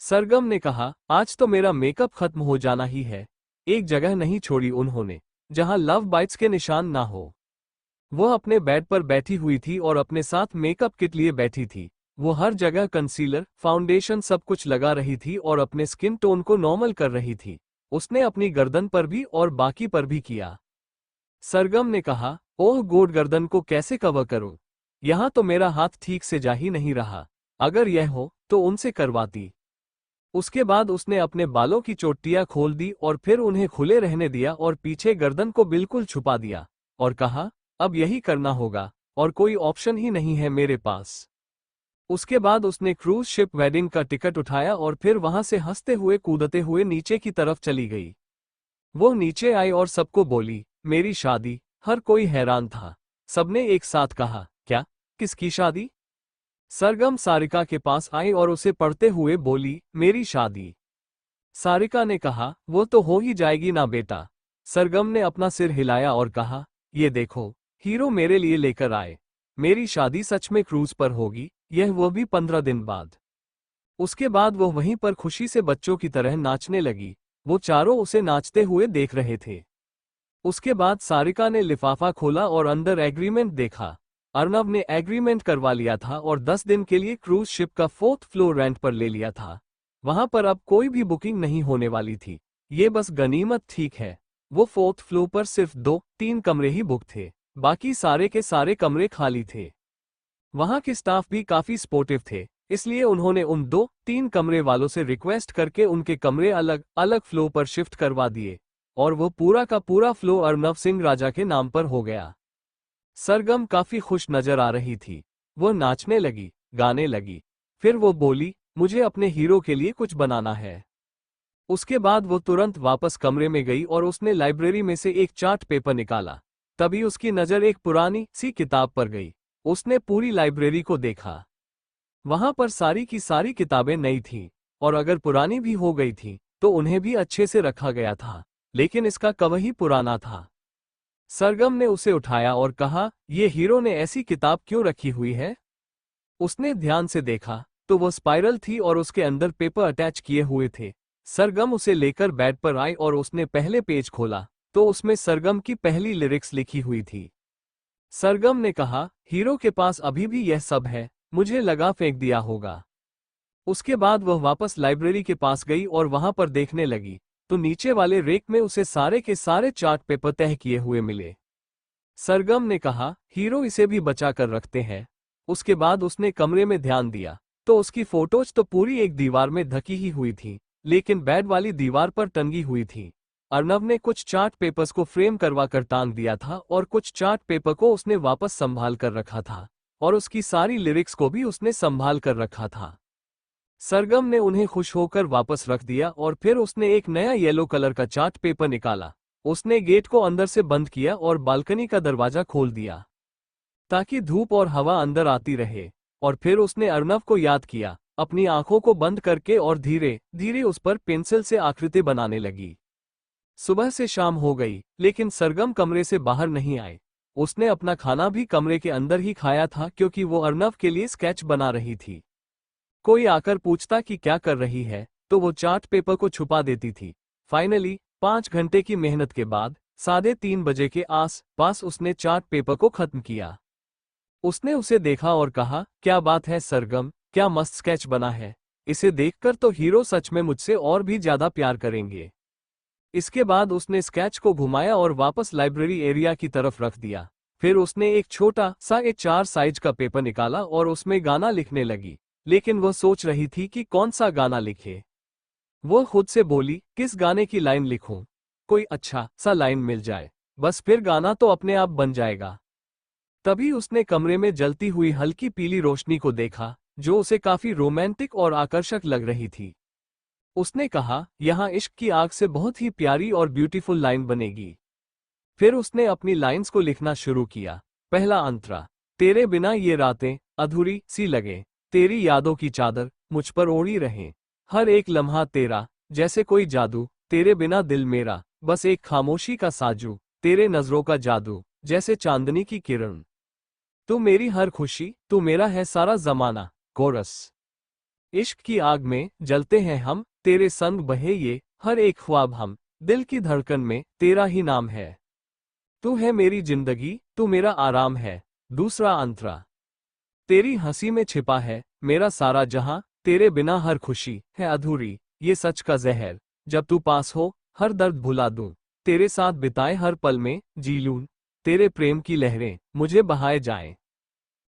सरगम ने कहा, आज तो मेरा मेकअप खत्म हो जाना ही है। एक जगह नहीं छोड़ी उन्होंने जहां लव बाइट्स के निशान ना हो। वो अपने बेड पर बैठी हुई थी और अपने साथ मेकअप किट लिए बैठी थी। वो हर जगह कंसीलर, फाउंडेशन सब कुछ लगा रही थी और अपने स्किन टोन को नॉर्मल कर रही थी। उसने अपनी गर्दन पर भी और बाकी पर भी किया। सरगम ने कहा, ओह गोड, गर्दन को कैसे कवर करूं? यहां तो मेरा हाथ ठीक से जा ही नहीं रहा। अगर यह हो तो उनसे करवाती। उसके बाद उसने अपने बालों की चोटियां खोल दी और फिर उन्हें खुले रहने दिया और पीछे गर्दन को बिल्कुल छुपा दिया और कहा, अब यही करना होगा और कोई ऑप्शन ही नहीं है मेरे पास। उसके बाद उसने क्रूज शिप वेडिंग का टिकट उठाया और फिर वहां से हंसते हुए कूदते हुए नीचे की तरफ चली गई। वो नीचे आई और सबको बोली, मेरी शादी। हर कोई हैरान था। सबने एक साथ कहा, क्या? किसकी शादी? सरगम सारिका के पास आई और उसे पढ़ते हुए बोली, मेरी शादी। सारिका ने कहा, वो तो हो ही जाएगी ना बेटा। सरगम ने अपना सिर हिलाया और कहा, ये देखो, हीरो मेरे लिए लेकर आए। मेरी शादी सच में क्रूज पर होगी, यह वो भी 15 दिन बाद। उसके बाद वो वहीं पर खुशी से बच्चों की तरह नाचने लगी। वो चारों उसे नाचते हुए देख रहे थे। उसके बाद सारिका ने लिफाफा खोला और अंदर एग्रीमेंट देखा। अर्नव ने एग्रीमेंट करवा लिया था और 10 दिन के लिए क्रूज शिप का 4th फ्लोर रेंट पर ले लिया था। वहां पर अब कोई भी बुकिंग नहीं होने वाली थी। ये बस गनीमत ठीक है। वो 4th फ्लोर पर सिर्फ 2-3 कमरे ही बुक थे। बाकी सारे के सारे कमरे खाली थे। वहां के स्टाफ भी काफी सपोर्टिव थे, इसलिए उन्होंने उन 2-3 कमरे वालों से रिक्वेस्ट करके उनके कमरे अलग अलग फ्लोर पर शिफ्ट करवा दिए और वो पूरा का पूरा फ्लोर अर्नव सिंह राजा के नाम पर हो गया। सरगम काफी खुश नजर आ रही थी। वो नाचने लगी, गाने लगी। फिर वो बोली, मुझे अपने हीरो के लिए कुछ बनाना है। उसके बाद वो तुरंत वापस कमरे में गई और उसने लाइब्रेरी में से एक चार्ट पेपर निकाला। तभी उसकी नजर एक पुरानी सी किताब पर गई। उसने पूरी लाइब्रेरी को देखा। वहां पर सारी की सारी किताबें नई थीं, और अगर पुरानी भी हो गई थीं, तो उन्हें भी अच्छे से रखा गया था, लेकिन इसका कवर ही पुराना था। सरगम ने उसे उठाया और कहा, ये हीरो ने ऐसी किताब क्यों रखी हुई है? उसने ध्यान से देखा तो वो स्पाइरल थी और उसके अंदर पेपर अटैच किए हुए थे। सरगम उसे लेकर बेड पर आई और उसने पहले पेज खोला तो उसमें सरगम की पहली लिरिक्स लिखी हुई थी। सरगम ने कहा, हीरो के पास अभी भी यह सब है, मुझे लगा फेंक दिया होगा। उसके बाद वह वापस लाइब्रेरी के पास गई और वहां पर देखने लगी तो नीचे वाले रेक में उसे सारे के सारे चार्ट पेपर तह किए हुए मिले। सरगम ने कहा, हीरो इसे भी बचा कर रखते हैं। उसके बाद उसने कमरे में ध्यान दिया तो उसकी फोटोज तो पूरी एक दीवार में ढकी ही हुई थी, लेकिन बेड वाली दीवार पर टंगी हुई थी। अर्नव ने कुछ चार्ट पेपर्स को फ्रेम करवा कर टांग दिया था और कुछ चार्ट पेपर को उसने वापस संभाल कर रखा था और उसकी सारी लिरिक्स को भी उसने संभाल कर रखा था। सरगम ने उन्हें खुश होकर वापस रख दिया और फिर उसने एक नया येलो कलर का चार्ट पेपर निकाला। उसने गेट को अंदर से बंद किया और बालकनी का दरवाजा खोल दिया ताकि धूप और हवा अंदर आती रहे। और फिर उसने अर्नव को याद किया, अपनी आंखों को बंद करके, और धीरे धीरे उस पर पेंसिल से आकृति बनाने लगी। सुबह से शाम हो गई, लेकिन सरगम कमरे से बाहर नहीं आए। उसने अपना खाना भी कमरे के अंदर ही खाया था क्योंकि वो अर्नव के लिए स्केच बना रही थी। कोई आकर पूछता कि क्या कर रही है तो वो चार्ट पेपर को छुपा देती थी। फाइनली 5 घंटे की मेहनत के बाद 3:30 बजे के आस पास उसने चार्ट पेपर को खत्म किया। उसने उसे देखा और कहा, क्या बात है सरगम, क्या मस्त स्केच बना है। इसे देखकर तो हीरो सच में मुझसे और भी ज्यादा प्यार करेंगे। इसके बाद उसने स्केच को घुमाया और वापस लाइब्रेरी एरिया की तरफ रख दिया। फिर उसने एक छोटा सा A4 साइज का पेपर निकाला और उसमें गाना लिखने लगी, लेकिन वह सोच रही थी कि कौन सा गाना लिखे। वो खुद से बोली, किस गाने की लाइन लिखूं? कोई अच्छा सा लाइन मिल जाए, बस फिर गाना तो अपने आप बन जाएगा। तभी उसने कमरे में जलती हुई हल्की पीली रोशनी को देखा, जो उसे काफी रोमांटिक और आकर्षक लग रही थी। उसने कहा, यहाँ इश्क की आग से बहुत ही प्यारी और ब्यूटीफुल लाइन बनेगी। फिर उसने अपनी लाइंस को लिखना शुरू किया। पहला अंतरा, तेरे बिना ये रातें अधूरी सी लगे, तेरी यादों की चादर मुझ पर ओढ़ी रहे, हर एक लम्हा तेरा जैसे कोई जादू, तेरे बिना दिल मेरा बस एक खामोशी का साजू, तेरे नजरों का जादू जैसे चांदनी की किरण, तू मेरी हर खुशी, तू मेरा है सारा जमाना। कोरस, इश्क की आग में जलते हैं हम, तेरे संग बहे ये हर एक ख्वाब हम, दिल की धड़कन में तेरा ही नाम है, तू है मेरी जिंदगी, तू मेरा आराम है। दूसरा अंतरा, तेरी हंसी में छिपा है मेरा सारा जहां, तेरे बिना हर खुशी है अधूरी, ये सच का जहर, जब तू पास हो हर दर्द भुला दूं, तेरे साथ बिताए हर पल में जी लूं, तेरे प्रेम की लहरें मुझे बहाए जाएं,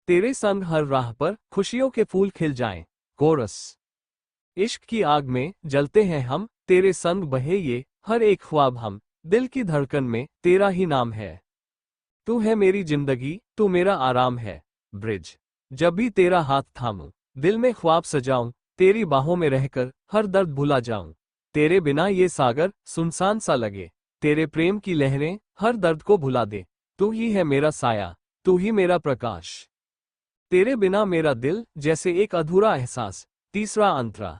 तेरे संग हर राह पर खुशियों के फूल खिल जाएं। कोरस, इश्क की आग में जलते हैं हम, तेरे संग बहे ये हर एक ख्वाब हम, दिल की धड़कन में तेरा ही नाम है, तू है मेरी जिंदगी, तू मेरा आराम है। ब्रिज, जब भी तेरा हाथ थामूं, दिल में ख्वाब सजाऊं, तेरी बाहों में रहकर हर दर्द भुला जाऊं, तेरे बिना ये सागर सुनसान सा लगे, तेरे प्रेम की लहरें हर दर्द को भुला दे, तू ही है मेरा साया, तू ही मेरा प्रकाश, तेरे बिना मेरा दिल जैसे एक अधूरा एहसास। तीसरा अंतरा,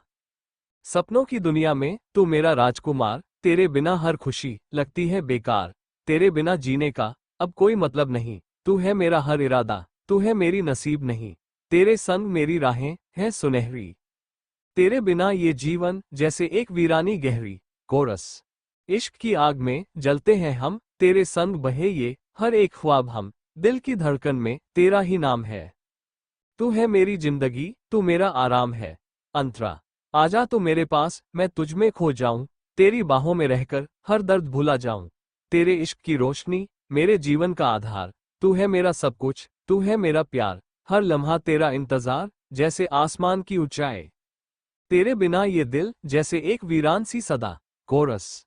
सपनों की दुनिया में तू मेरा राजकुमार, तेरे बिना हर खुशी लगती है बेकार, तेरे बिना जीने का अब कोई मतलब नहीं, तू है मेरा हर इरादा, तू है मेरी नसीब नहीं, तेरे संग मेरी राहें हैं सुनहरी, तेरे बिना ये जीवन जैसे एक वीरानी गहरी। कोरस, इश्क की आग में जलते हैं हम, तेरे संग बहे ये हर एक ख्वाब हम, दिल की धड़कन में तेरा ही नाम है, तू है मेरी जिंदगी, तू मेरा आराम है। अंतरा, आजा तू मेरे पास, मैं तुझ में खो जाऊं, तेरी बाहों में रहकर हर दर्द भुला जाऊं, तेरे इश्क की रोशनी मेरे जीवन का आधार, तू है मेरा सब कुछ, तू है मेरा प्यार, हर लम्हा तेरा इंतजार जैसे आसमान की ऊंचाई, तेरे बिना ये दिल जैसे एक वीरान सी सदा। कोरस,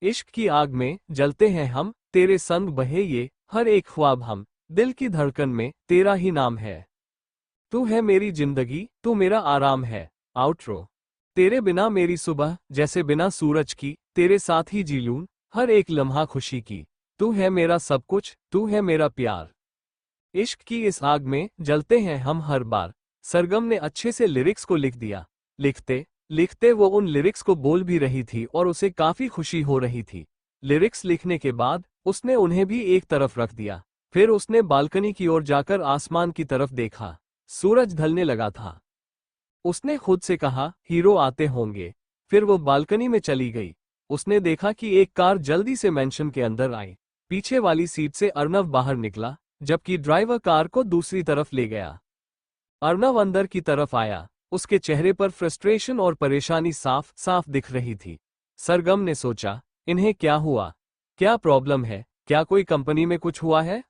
इश्क की आग में जलते हैं हम, तेरे संग बहे ये हर एक ख्वाब हम, दिल की धड़कन में तेरा ही नाम है, तू है मेरी जिंदगी, तू मेरा आराम है। आउटरो, तेरे बिना मेरी सुबह जैसे बिना सूरज की, तेरे साथ ही जी लूं हर एक लम्हा खुशी की, तू है मेरा सब कुछ, तू है मेरा प्यार, इश्क की इस आग में जलते हैं हम हर बार। सरगम ने अच्छे से लिरिक्स को लिख दिया। लिखते लिखते वो उन लिरिक्स को बोल भी रही थी और उसे काफी खुशी हो रही थी। लिरिक्स लिखने के बाद उसने उन्हें भी एक तरफ रख दिया। फिर उसने बालकनी की ओर जाकर आसमान की तरफ देखा। सूरज ढलने लगा था। उसने खुद से कहा, हीरो आते होंगे। फिर वो बालकनी में चली गई। उसने देखा कि एक कार जल्दी से मैंशन के अंदर आई। पीछे वाली सीट से अर्नव बाहर निकला, जबकि ड्राइवर कार को दूसरी तरफ ले गया। अर्नव अंदर की तरफ आया। उसके चेहरे पर फ्रस्ट्रेशन और परेशानी साफ साफ दिख रही थी। सरगम ने सोचा, इन्हें क्या हुआ? क्या प्रॉब्लम है? क्या कोई कंपनी में कुछ हुआ है?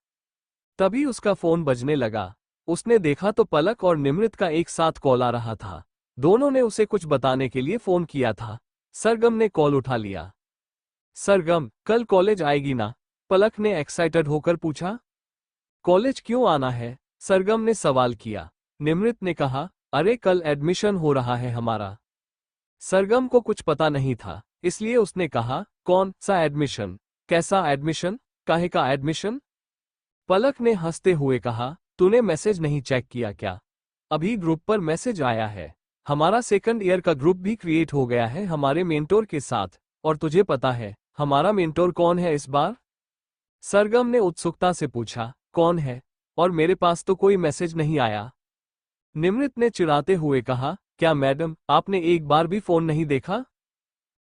तभी उसका फोन बजने लगा। उसने देखा तो पलक और निमृत का एक साथ कॉल आ रहा था। दोनों ने उसे कुछ बताने के लिए फोन किया था। सरगम ने कॉल उठा लिया। सरगम, कल कॉलेज आएगी ना? पलक ने एक्साइटेड होकर पूछा। कॉलेज क्यों आना है? सरगम ने सवाल किया। निमृत ने कहा, अरे कल एडमिशन हो रहा है हमारा। सरगम को कुछ पता नहीं था, इसलिए उसने कहा, कौन सा एडमिशन? कैसा एडमिशन? काहे का एडमिशन? पलक ने हंसते हुए कहा, तूने मैसेज नहीं चेक किया क्या? अभी ग्रुप पर मैसेज आया है। हमारा सेकंड ईयर का ग्रुप भी क्रिएट हो गया है हमारे मेंटोर के साथ। और तुझे पता है हमारा मेंटोर कौन है इस बार? सरगम ने उत्सुकता से पूछा, कौन है? और मेरे पास तो कोई मैसेज नहीं आया। निमृत ने चिढ़ाते हुए कहा, क्या मैडम आपने एक बार भी फोन नहीं देखा?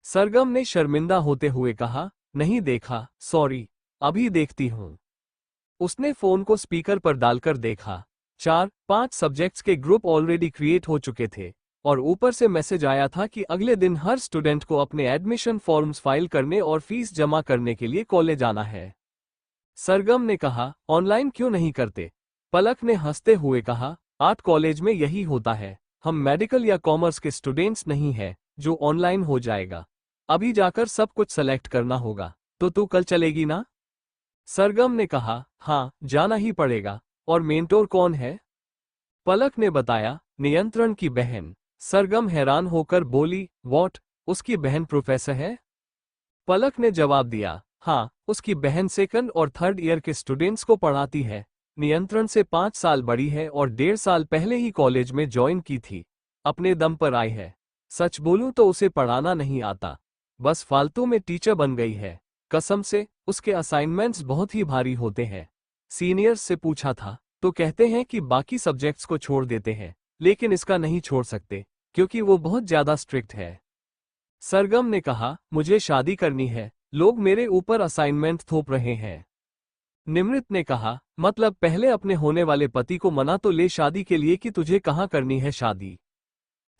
सरगम ने शर्मिंदा होते हुए कहा, नहीं देखा, सॉरी, अभी देखती हूँ। उसने फोन को स्पीकर पर डालकर देखा। 4-5 सब्जेक्ट्स के ग्रुप ऑलरेडी क्रिएट हो चुके थे और ऊपर से मैसेज आया था कि अगले दिन हर स्टूडेंट को अपने एडमिशन फॉर्म्स फाइल करने और फीस जमा करने के लिए कॉलेज आना है। सरगम ने कहा, ऑनलाइन क्यों नहीं करते? पलक ने हंसते हुए कहा, आर्ट कॉलेज में यही होता है। हम मेडिकल या कॉमर्स के स्टूडेंट्स नहीं हैं जो ऑनलाइन हो जाएगा। अभी जाकर सब कुछ सेलेक्ट करना होगा। तो तू कल चलेगी ना? सरगम ने कहा, हाँ जाना ही पड़ेगा। और मेंटोर कौन है? पलक ने बताया, नियंत्रण की बहन। सरगम हैरान होकर बोली, व्हाट, उसकी बहन प्रोफेसर है? पलक ने जवाब दिया, हाँ, उसकी बहन सेकंड और थर्ड ईयर के स्टूडेंट्स को पढ़ाती है। नियंत्रण से 5 साल बड़ी है और 1.5 साल पहले ही कॉलेज में ज्वाइन की थी। अपने दम पर आई है। सच बोलूं तो उसे पढ़ाना नहीं आता, बस फालतू में टीचर बन गई है। कसम से, उसके असाइनमेंट्स बहुत ही भारी होते हैं। सीनियर्स से पूछा था तो कहते हैं कि बाकी सब्जेक्ट्स को छोड़ देते हैं, लेकिन इसका नहीं छोड़ सकते क्योंकि वो बहुत ज्यादा स्ट्रिक्ट है। सरगम ने कहा, मुझे शादी करनी है, लोग मेरे ऊपर असाइनमेंट थोप रहे हैं। निमृत ने कहा, मतलब पहले अपने होने वाले पति को मना तो ले शादी के लिए कि तुझे कहाँ करनी है शादी?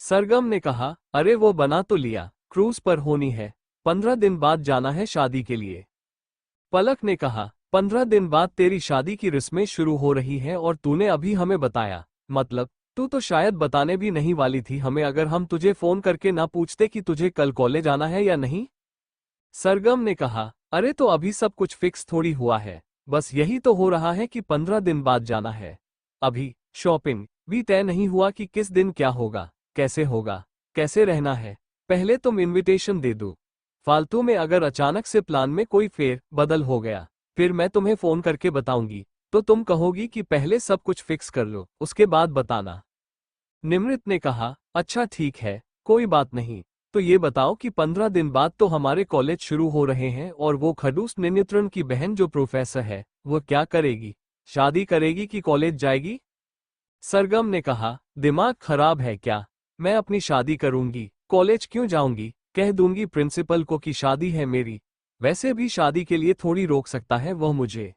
सरगम ने कहा, अरे वो बना तो लिया, क्रूज पर होनी है, 15 दिन बाद जाना है शादी के लिए। पलक ने कहा, 15 दिन बाद तेरी शादी की रस्में शुरू हो रही हैं और तूने अभी हमें बताया? मतलब तू तो शायद बताने भी नहीं वाली थी हमें अगर हम तुझे फोन करके ना पूछते कि तुझे कल कॉलेज आना है या नहीं। सरगम ने कहा, अरे तो अभी सब कुछ फिक्स थोड़ी हुआ है, बस यही तो हो रहा है कि 15 दिन बाद जाना है। अभी शॉपिंग भी तय नहीं हुआ कि किस दिन क्या होगा, कैसे रहना है। पहले तुम इनविटेशन दे दो। फालतू में अगर अचानक से प्लान में कोई फेर बदल हो गया, फिर मैं तुम्हें फोन करके बताऊंगी तो तुम कहोगी कि पहले सब कुछ फिक्स कर लो उसके बाद बताना। निमृत ने कहा, अच्छा ठीक है, कोई बात नहीं। तो ये बताओ कि 15 दिन बाद तो हमारे कॉलेज शुरू हो रहे हैं और वो खडूस नियंत्रण की बहन जो प्रोफेसर है, वो क्या करेगी? शादी करेगी कि कॉलेज जाएगी? सरगम ने कहा, दिमाग खराब है क्या? मैं अपनी शादी करूंगी, कॉलेज क्यों जाऊंगी? कह दूंगी प्रिंसिपल को कि शादी है मेरी। वैसे भी शादी के लिए थोड़ी रोक सकता है वह मुझे।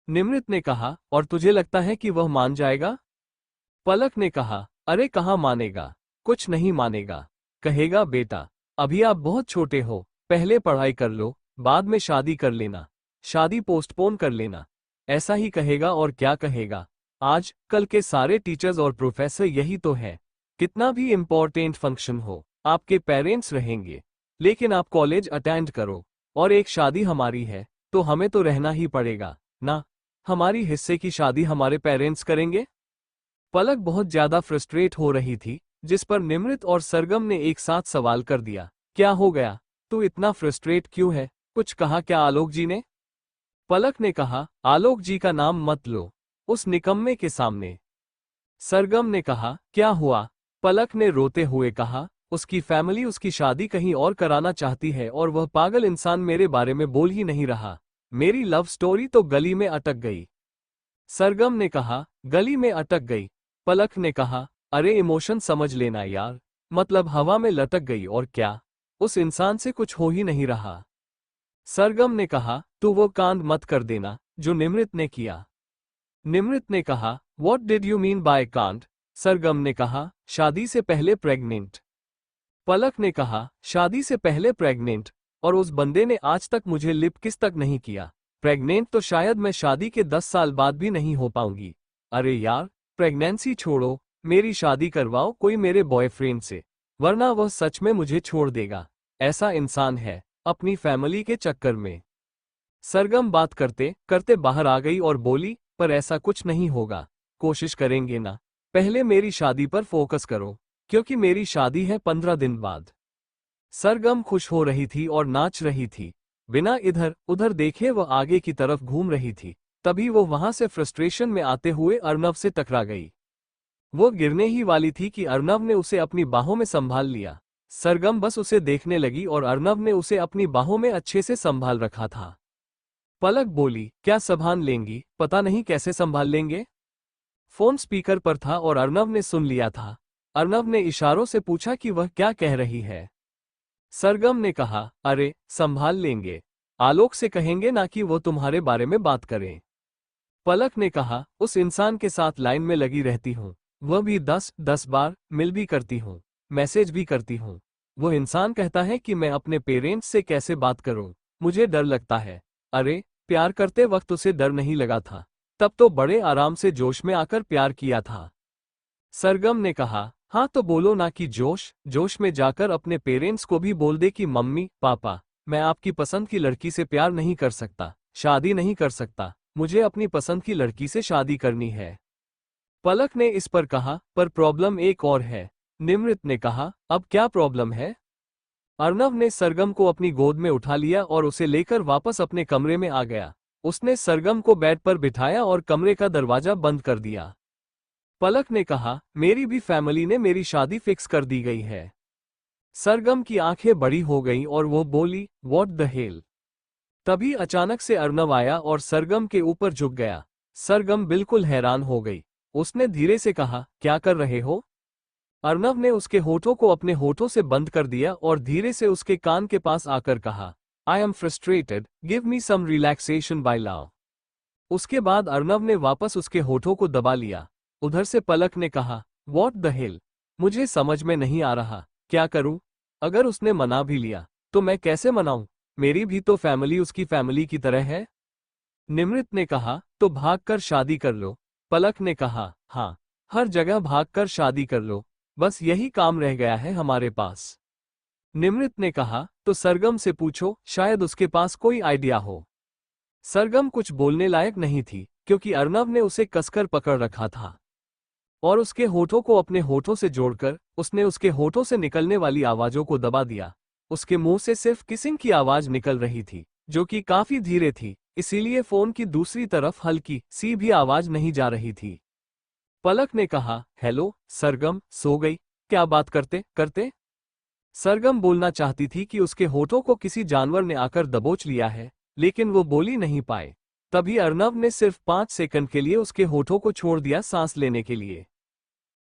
निमृत ने कहा, और तुझे लगता है कि वह मान जाएगा? पलक ने कहा, अरे कहाँ मानेगा, कुछ नहीं मानेगा। कहेगा बेटा, अभी आप बहुत छोटे हो, पहले पढ़ाई कर लो, बाद में शादी कर लेना, शादी पोस्टपोन कर लेना। ऐसा ही कहेगा और क्या कहेगा। आज कल के सारे टीचर्स और प्रोफेसर यही तो है। कितना भी इम्पोर्टेंट फंक्शन हो, आपके पेरेंट्स रहेंगे, लेकिन आप कॉलेज अटेंड करो। और एक शादी हमारी है तो हमें तो रहना ही पड़ेगा ना। हमारी हिस्से की शादी हमारे पेरेंट्स करेंगे। पलक बहुत ज्यादा फ्रस्ट्रेट हो रही थी, जिस पर निमृत और सरगम ने एक साथ सवाल कर दिया, क्या हो गया? तू इतना फ्रस्ट्रेट क्यों है? कुछ कहा क्या आलोक जी ने? पलक ने कहा, आलोक जी का नाम मत लो उस निकम्मे के सामने। सरगम ने कहा, क्या हुआ? पलक ने रोते हुए कहा, उसकी फैमिली उसकी शादी कहीं और कराना चाहती है और वह पागल इंसान मेरे बारे में बोल ही नहीं रहा। मेरी लव स्टोरी तो गली में अटक गई। सरगम ने कहा, गली में अटक गई? पलक ने कहा, अरे इमोशन समझ लेना यार, मतलब हवा में लटक गई और क्या, उस इंसान से कुछ हो ही नहीं रहा। सरगम ने कहा, तू वो कांड मत कर देना जो निमृत ने किया। निमृत ने कहा, what did you mean by कांड? सरगम ने कहा, शादी से पहले प्रेग्नेंट। पलक ने कहा, शादी से पहले प्रेग्नेंट? और उस बंदे ने आज तक मुझे लिप किस तक नहीं किया। प्रेग्नेंट तो शायद मैं शादी के 10 साल बाद भी नहीं हो पाऊंगी। अरे यार, प्रेगनेंसी छोड़ो, मेरी शादी करवाओ कोई मेरे बॉयफ्रेंड से, वरना वह सच में मुझे छोड़ देगा। ऐसा इंसान है। अपनी फैमिली के चक्कर में। सरगम बात करते करते बाहर आ गई और बोली, पर ऐसा कुछ नहीं होगा, कोशिश करेंगे ना। पहले मेरी शादी पर फोकस करो, क्योंकि मेरी शादी है 15 दिन बाद। सरगम खुश हो रही थी और नाच रही थी। बिना इधर उधर देखे वह आगे की तरफ घूम रही थी। तभी वो वहां से फ्रस्ट्रेशन में आते हुए अर्नव से टकरा गई। वो गिरने ही वाली थी कि अर्नव ने उसे अपनी बाहों में संभाल लिया। सरगम बस उसे देखने लगी और अर्नव ने उसे अपनी बाहों में अच्छे से संभाल रखा था। पलक बोली, क्या संभाल लेंगी? पता नहीं कैसे संभाल लेंगे। फोन स्पीकर पर था और अर्नव ने सुन लिया था। अर्नव ने इशारों से पूछा कि वह क्या कह रही है। सरगम ने कहा, अरे संभाल लेंगे, आलोक से कहेंगे ना कि वो तुम्हारे बारे में बात करें। पलक ने कहा, उस इंसान के साथ लाइन में लगी रहती हूँ, वह भी 10 बार मिल भी करती हूँ, मैसेज भी करती हूँ। वो इंसान कहता है कि मैं अपने पेरेंट्स से कैसे बात करूँ, मुझे डर लगता है। अरे प्यार करते वक्त उसे डर नहीं लगा था, तब तो बड़े आराम से जोश में आकर प्यार किया था। सरगम ने कहा, हाँ तो बोलो ना कि जोश में जाकर अपने पेरेंट्स को भी बोल दे कि मम्मी पापा, मैं आपकी पसंद की लड़की से प्यार नहीं कर सकता, शादी नहीं कर सकता, मुझे अपनी पसंद की लड़की से शादी करनी है। पलक ने इस पर कहा, पर प्रॉब्लम एक और है। निमृत ने कहा, अब क्या प्रॉब्लम है? अर्नव ने सरगम को अपनी गोद में उठा लिया और उसे लेकर वापस अपने कमरे में आ गया। उसने सरगम को बेड पर बिठाया और कमरे का दरवाजा बंद कर दिया। पलक ने कहा, मेरी भी फैमिली ने मेरी शादी फिक्स कर दी गई है। सरगम की आंखें बड़ी हो गईं और वो बोली, व्हाट द हेल। तभी अचानक से अर्नव आया और सरगम के ऊपर झुक गया। सरगम बिल्कुल हैरान हो गई। उसने धीरे से कहा, क्या कर रहे हो? अर्नव ने उसके होठों को अपने होठों से बंद कर दिया और धीरे से उसके कान के पास आकर कहा, I am frustrated, give me some relaxation by love. उसके बाद अर्नव ने वापस उसके होठों को दबा लिया। उधर से पलक ने कहा, व्हाट द हेल, मुझे समझ में नहीं आ रहा, क्या करूं? अगर उसने मना भी लिया तो मैं कैसे मनाऊं? मेरी भी तो फैमिली उसकी फैमिली की तरह है। निमृत ने कहा, तो भागकर शादी कर लो। पलक ने कहा, हाँ, हर जगह भागकर शादी कर लो, बस यही काम रह गया है हमारे पास। निमृत ने कहा, तो सरगम से पूछो, शायद उसके पास कोई आइडिया हो। सरगम कुछ बोलने लायक नहीं थी, क्योंकि अर्नव ने उसे कसकर पकड़ रखा था और उसके होठों को अपने होठों से जोड़कर उसने उसके होठों से निकलने वाली आवाजों को दबा दिया। उसके मुंह से सिर्फ किसिंग की आवाज निकल रही थी, जो कि काफी धीरे थी, इसीलिए फोन की दूसरी तरफ हल्की सी भी आवाज नहीं जा रही थी। पलक ने कहा, हेलो सरगम, सो गई क्या? बात करते करते सरगम बोलना चाहती थी कि उसके होठों को किसी जानवर ने आकर दबोच लिया है, लेकिन वो बोली नहीं पाए। तभी अर्नव ने सिर्फ 5 सेकंड के लिए उसके होठों को छोड़ दिया सांस लेने के लिए।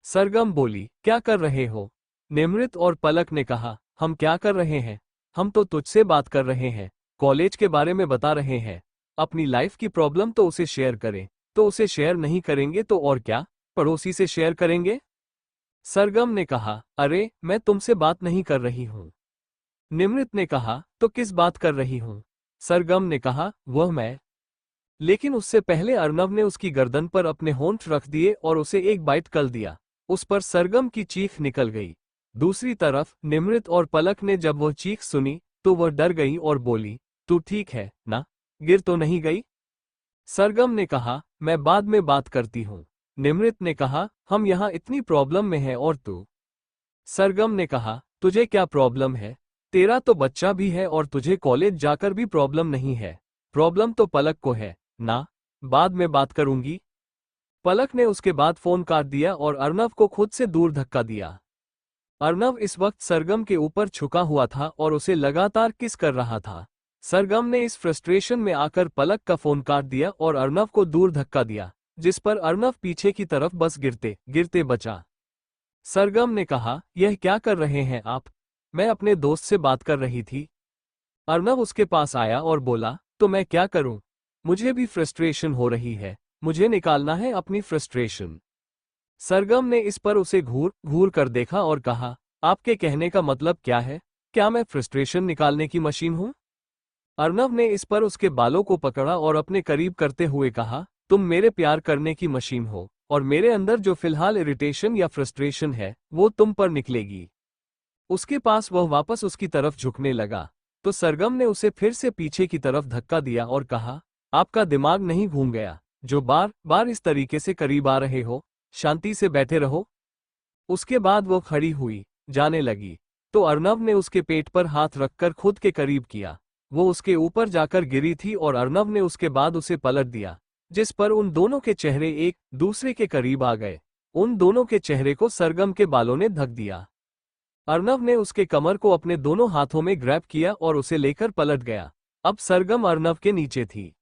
सरगम बोली, क्या कर रहे हो? निमृत और पलक ने कहा, हम क्या कर रहे हैं? हम तो तुझसे बात कर रहे हैं, कॉलेज के बारे में बता रहे हैं। अपनी लाइफ की प्रॉब्लम तो उसे शेयर करें, तो उसे शेयर नहीं करेंगे तो और क्या, पड़ोसी से शेयर करेंगे? सरगम ने कहा, अरे मैं तुमसे बात नहीं कर रही हूँ। निमृत ने कहा, तो किस बात कर रही हूँ? सरगम ने कहा, वह मैं। लेकिन उससे पहले अर्नव ने उसकी गर्दन पर अपने होंठ रख दिए और उसे एक बाइट कर दिया। उस पर सरगम की चीख निकल गई। दूसरी तरफ निमृत और पलक ने जब वह चीख सुनी तो वह डर गई और बोली, तू ठीक है ना? गिर तो नहीं गई? सरगम ने कहा, मैं बाद में बात करती हूँ। निमृत ने कहा, हम यहाँ इतनी प्रॉब्लम में हैं और तू? सरगम ने कहा, तुझे क्या प्रॉब्लम है? तेरा तो बच्चा भी है और तुझे कॉलेज जाकर भी प्रॉब्लम नहीं है। प्रॉब्लम तो पलक को है ना, बाद में बात करूंगी। पलक ने उसके बाद फोन काट दिया और अर्नव को खुद से दूर धक्का दिया। अर्नव इस वक्त सरगम के ऊपर झुका हुआ था और उसे लगातार किस कर रहा था। सरगम ने इस फ्रस्ट्रेशन में आकर पलक का फोन काट दिया और अर्नव को दूर धक्का दिया, जिस पर अर्नव पीछे की तरफ बस गिरते गिरते बचा। सरगम ने कहा, यह क्या कर रहे हैं आप? मैं अपने दोस्त से बात कर रही थी। अर्नव उसके पास आया और बोला, तो मैं क्या करूं? मुझे भी फ्रस्ट्रेशन हो रही है, मुझे निकालना है अपनी फ्रस्ट्रेशन। सरगम ने इस पर उसे घूर घूर कर देखा और कहा, आपके कहने का मतलब क्या है? क्या मैं फ्रस्ट्रेशन निकालने की मशीन हूं? अर्नव ने इस पर उसके बालों को पकड़ा और अपने करीब करते हुए कहा, तुम मेरे प्यार करने की मशीन हो और मेरे अंदर जो फिलहाल इरिटेशन या फ्रस्ट्रेशन है वो तुम पर निकलेगी। उसके पास वह वापस उसकी तरफ झुकने लगा। तो सरगम ने उसे फिर से पीछे की तरफ धक्का दिया और कहा, आपका दिमाग नहीं घूम गया जो बार बार इस तरीके से करीब आ रहे हो? शांति से बैठे रहो। उसके बाद वो खड़ी हुई, जाने लगी। तो अर्नव ने उसके पेट पर हाथ रखकर खुद के करीब किया। वो उसके ऊपर जाकर गिरी थी और अर्नव ने उसके बाद उसे पलट दिया, जिस पर उन दोनों के चेहरे एक दूसरे के करीब आ गए। उन दोनों के चेहरे को सरगम के बालों ने ढक दिया। अर्नव ने उसके कमर को अपने दोनों हाथों में ग्रैब किया और उसे लेकर पलट गया। अब सरगम अर्नव के नीचे थी।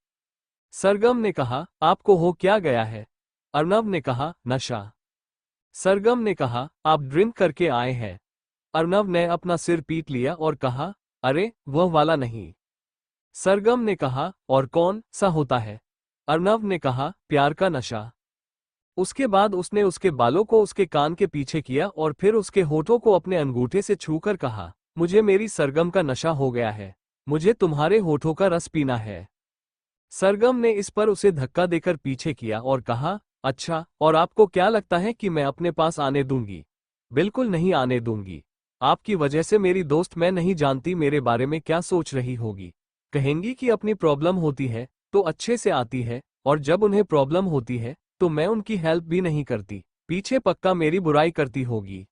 सरगम ने कहा, आपको हो क्या गया है? अर्नव ने कहा, नशा। सरगम ने कहा, आप ड्रिंक करके आए हैं। अर्नव ने अपना सिर पीट लिया और कहा, अरे वह वाला नहीं। सरगम ने कहा, और कौन सा होता है? अर्नव ने कहा, प्यार का नशा। उसके बाद उसने उसके बालों को उसके कान के पीछे किया और फिर उसके होठों को अपने अंगूठे से छूकर कहा, मुझे मेरी सरगम का नशा हो गया है। मुझे तुम्हारे होठों का रस पीना है। सरगम ने इस पर उसे धक्का देकर पीछे किया और कहा, अच्छा, और आपको क्या लगता है कि मैं अपने पास आने दूंगी? बिल्कुल नहीं आने दूंगी। आपकी वजह से मेरी दोस्त, मैं नहीं जानती मेरे बारे में क्या सोच रही होगी। कहेंगी कि अपनी प्रॉब्लम होती है तो अच्छे से आती है, और जब उन्हें प्रॉब्लम होती है तो मैं उनकी हेल्प भी नहीं करती। पीछे पक्का मेरी बुराई करती होगी।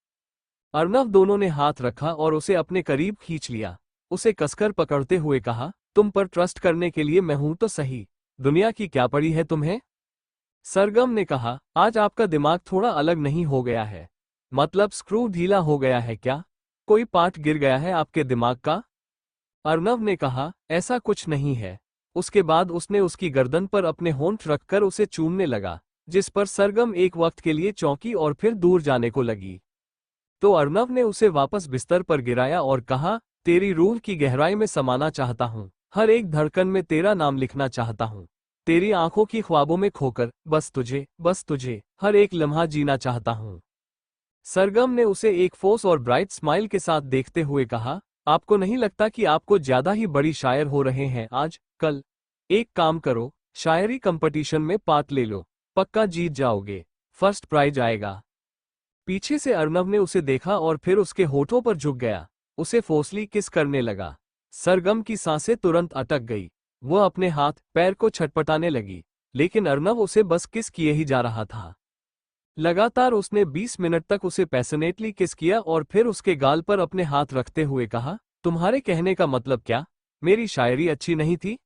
अर्नव दोनों ने हाथ रखा और उसे अपने करीब खींच लिया। उसे कसकर पकड़ते हुए कहा, तुम पर ट्रस्ट करने के लिए मैं हूं तो सही। दुनिया की क्या पड़ी है तुम्हें? सरगम ने कहा, आज आपका दिमाग थोड़ा अलग नहीं हो गया है? मतलब स्क्रू ढीला हो गया है क्या? कोई पार्ट गिर गया है आपके दिमाग का? अर्नव ने कहा, ऐसा कुछ नहीं है। उसके बाद उसने उसकी गर्दन पर अपने होंठ रखकर उसे चूमने लगा, जिस पर सरगम एक वक्त के लिए चौंकी और फिर दूर जाने को लगी। तो अर्नव ने उसे वापस बिस्तर पर गिराया और कहा, तेरी रूह की गहराई में समाना चाहता हूँ, हर एक धड़कन में तेरा नाम लिखना चाहता हूँ, तेरी आंखों की ख्वाबों में खोकर बस तुझे हर एक लम्हा जीना चाहता हूँ। सरगम ने उसे एक फोर्स और ब्राइट स्माइल के साथ देखते हुए कहा, आपको नहीं लगता कि आपको ज्यादा ही बड़ी शायर हो रहे हैं आज कल? एक काम करो, शायरी कंपटीशन में पार्ट ले लो, पक्का जीत जाओगे, फर्स्ट प्राइज आएगा। पीछे से अर्नव ने उसे देखा और फिर उसके होठों पर झुक गया, उसे फोर्सली किस करने लगा। सरगम की सांसें तुरंत अटक गई। वह अपने हाथ पैर को छटपटाने लगी, लेकिन अर्नव उसे बस किस किए ही जा रहा था। लगातार उसने 20 मिनट तक उसे पैशनेटली किस किया और फिर उसके गाल पर अपने हाथ रखते हुए कहा, तुम्हारे कहने का मतलब क्या? मेरी शायरी अच्छी नहीं थी?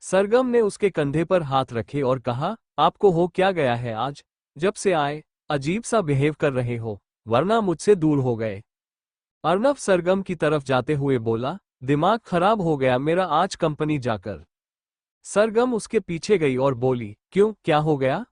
सरगम ने उसके कंधे पर हाथ रखे और कहा, आपको हो क्या गया है आज? जब से आए अजीब सा बिहेव कर रहे हो, वरना मुझसे दूर हो गए। अर्नव सरगम की तरफ जाते हुए बोला, दिमाग खराब हो गया मेरा आज कंपनी जाकर। सरगम उसके पीछे गई और बोली, क्यों, क्या हो गया?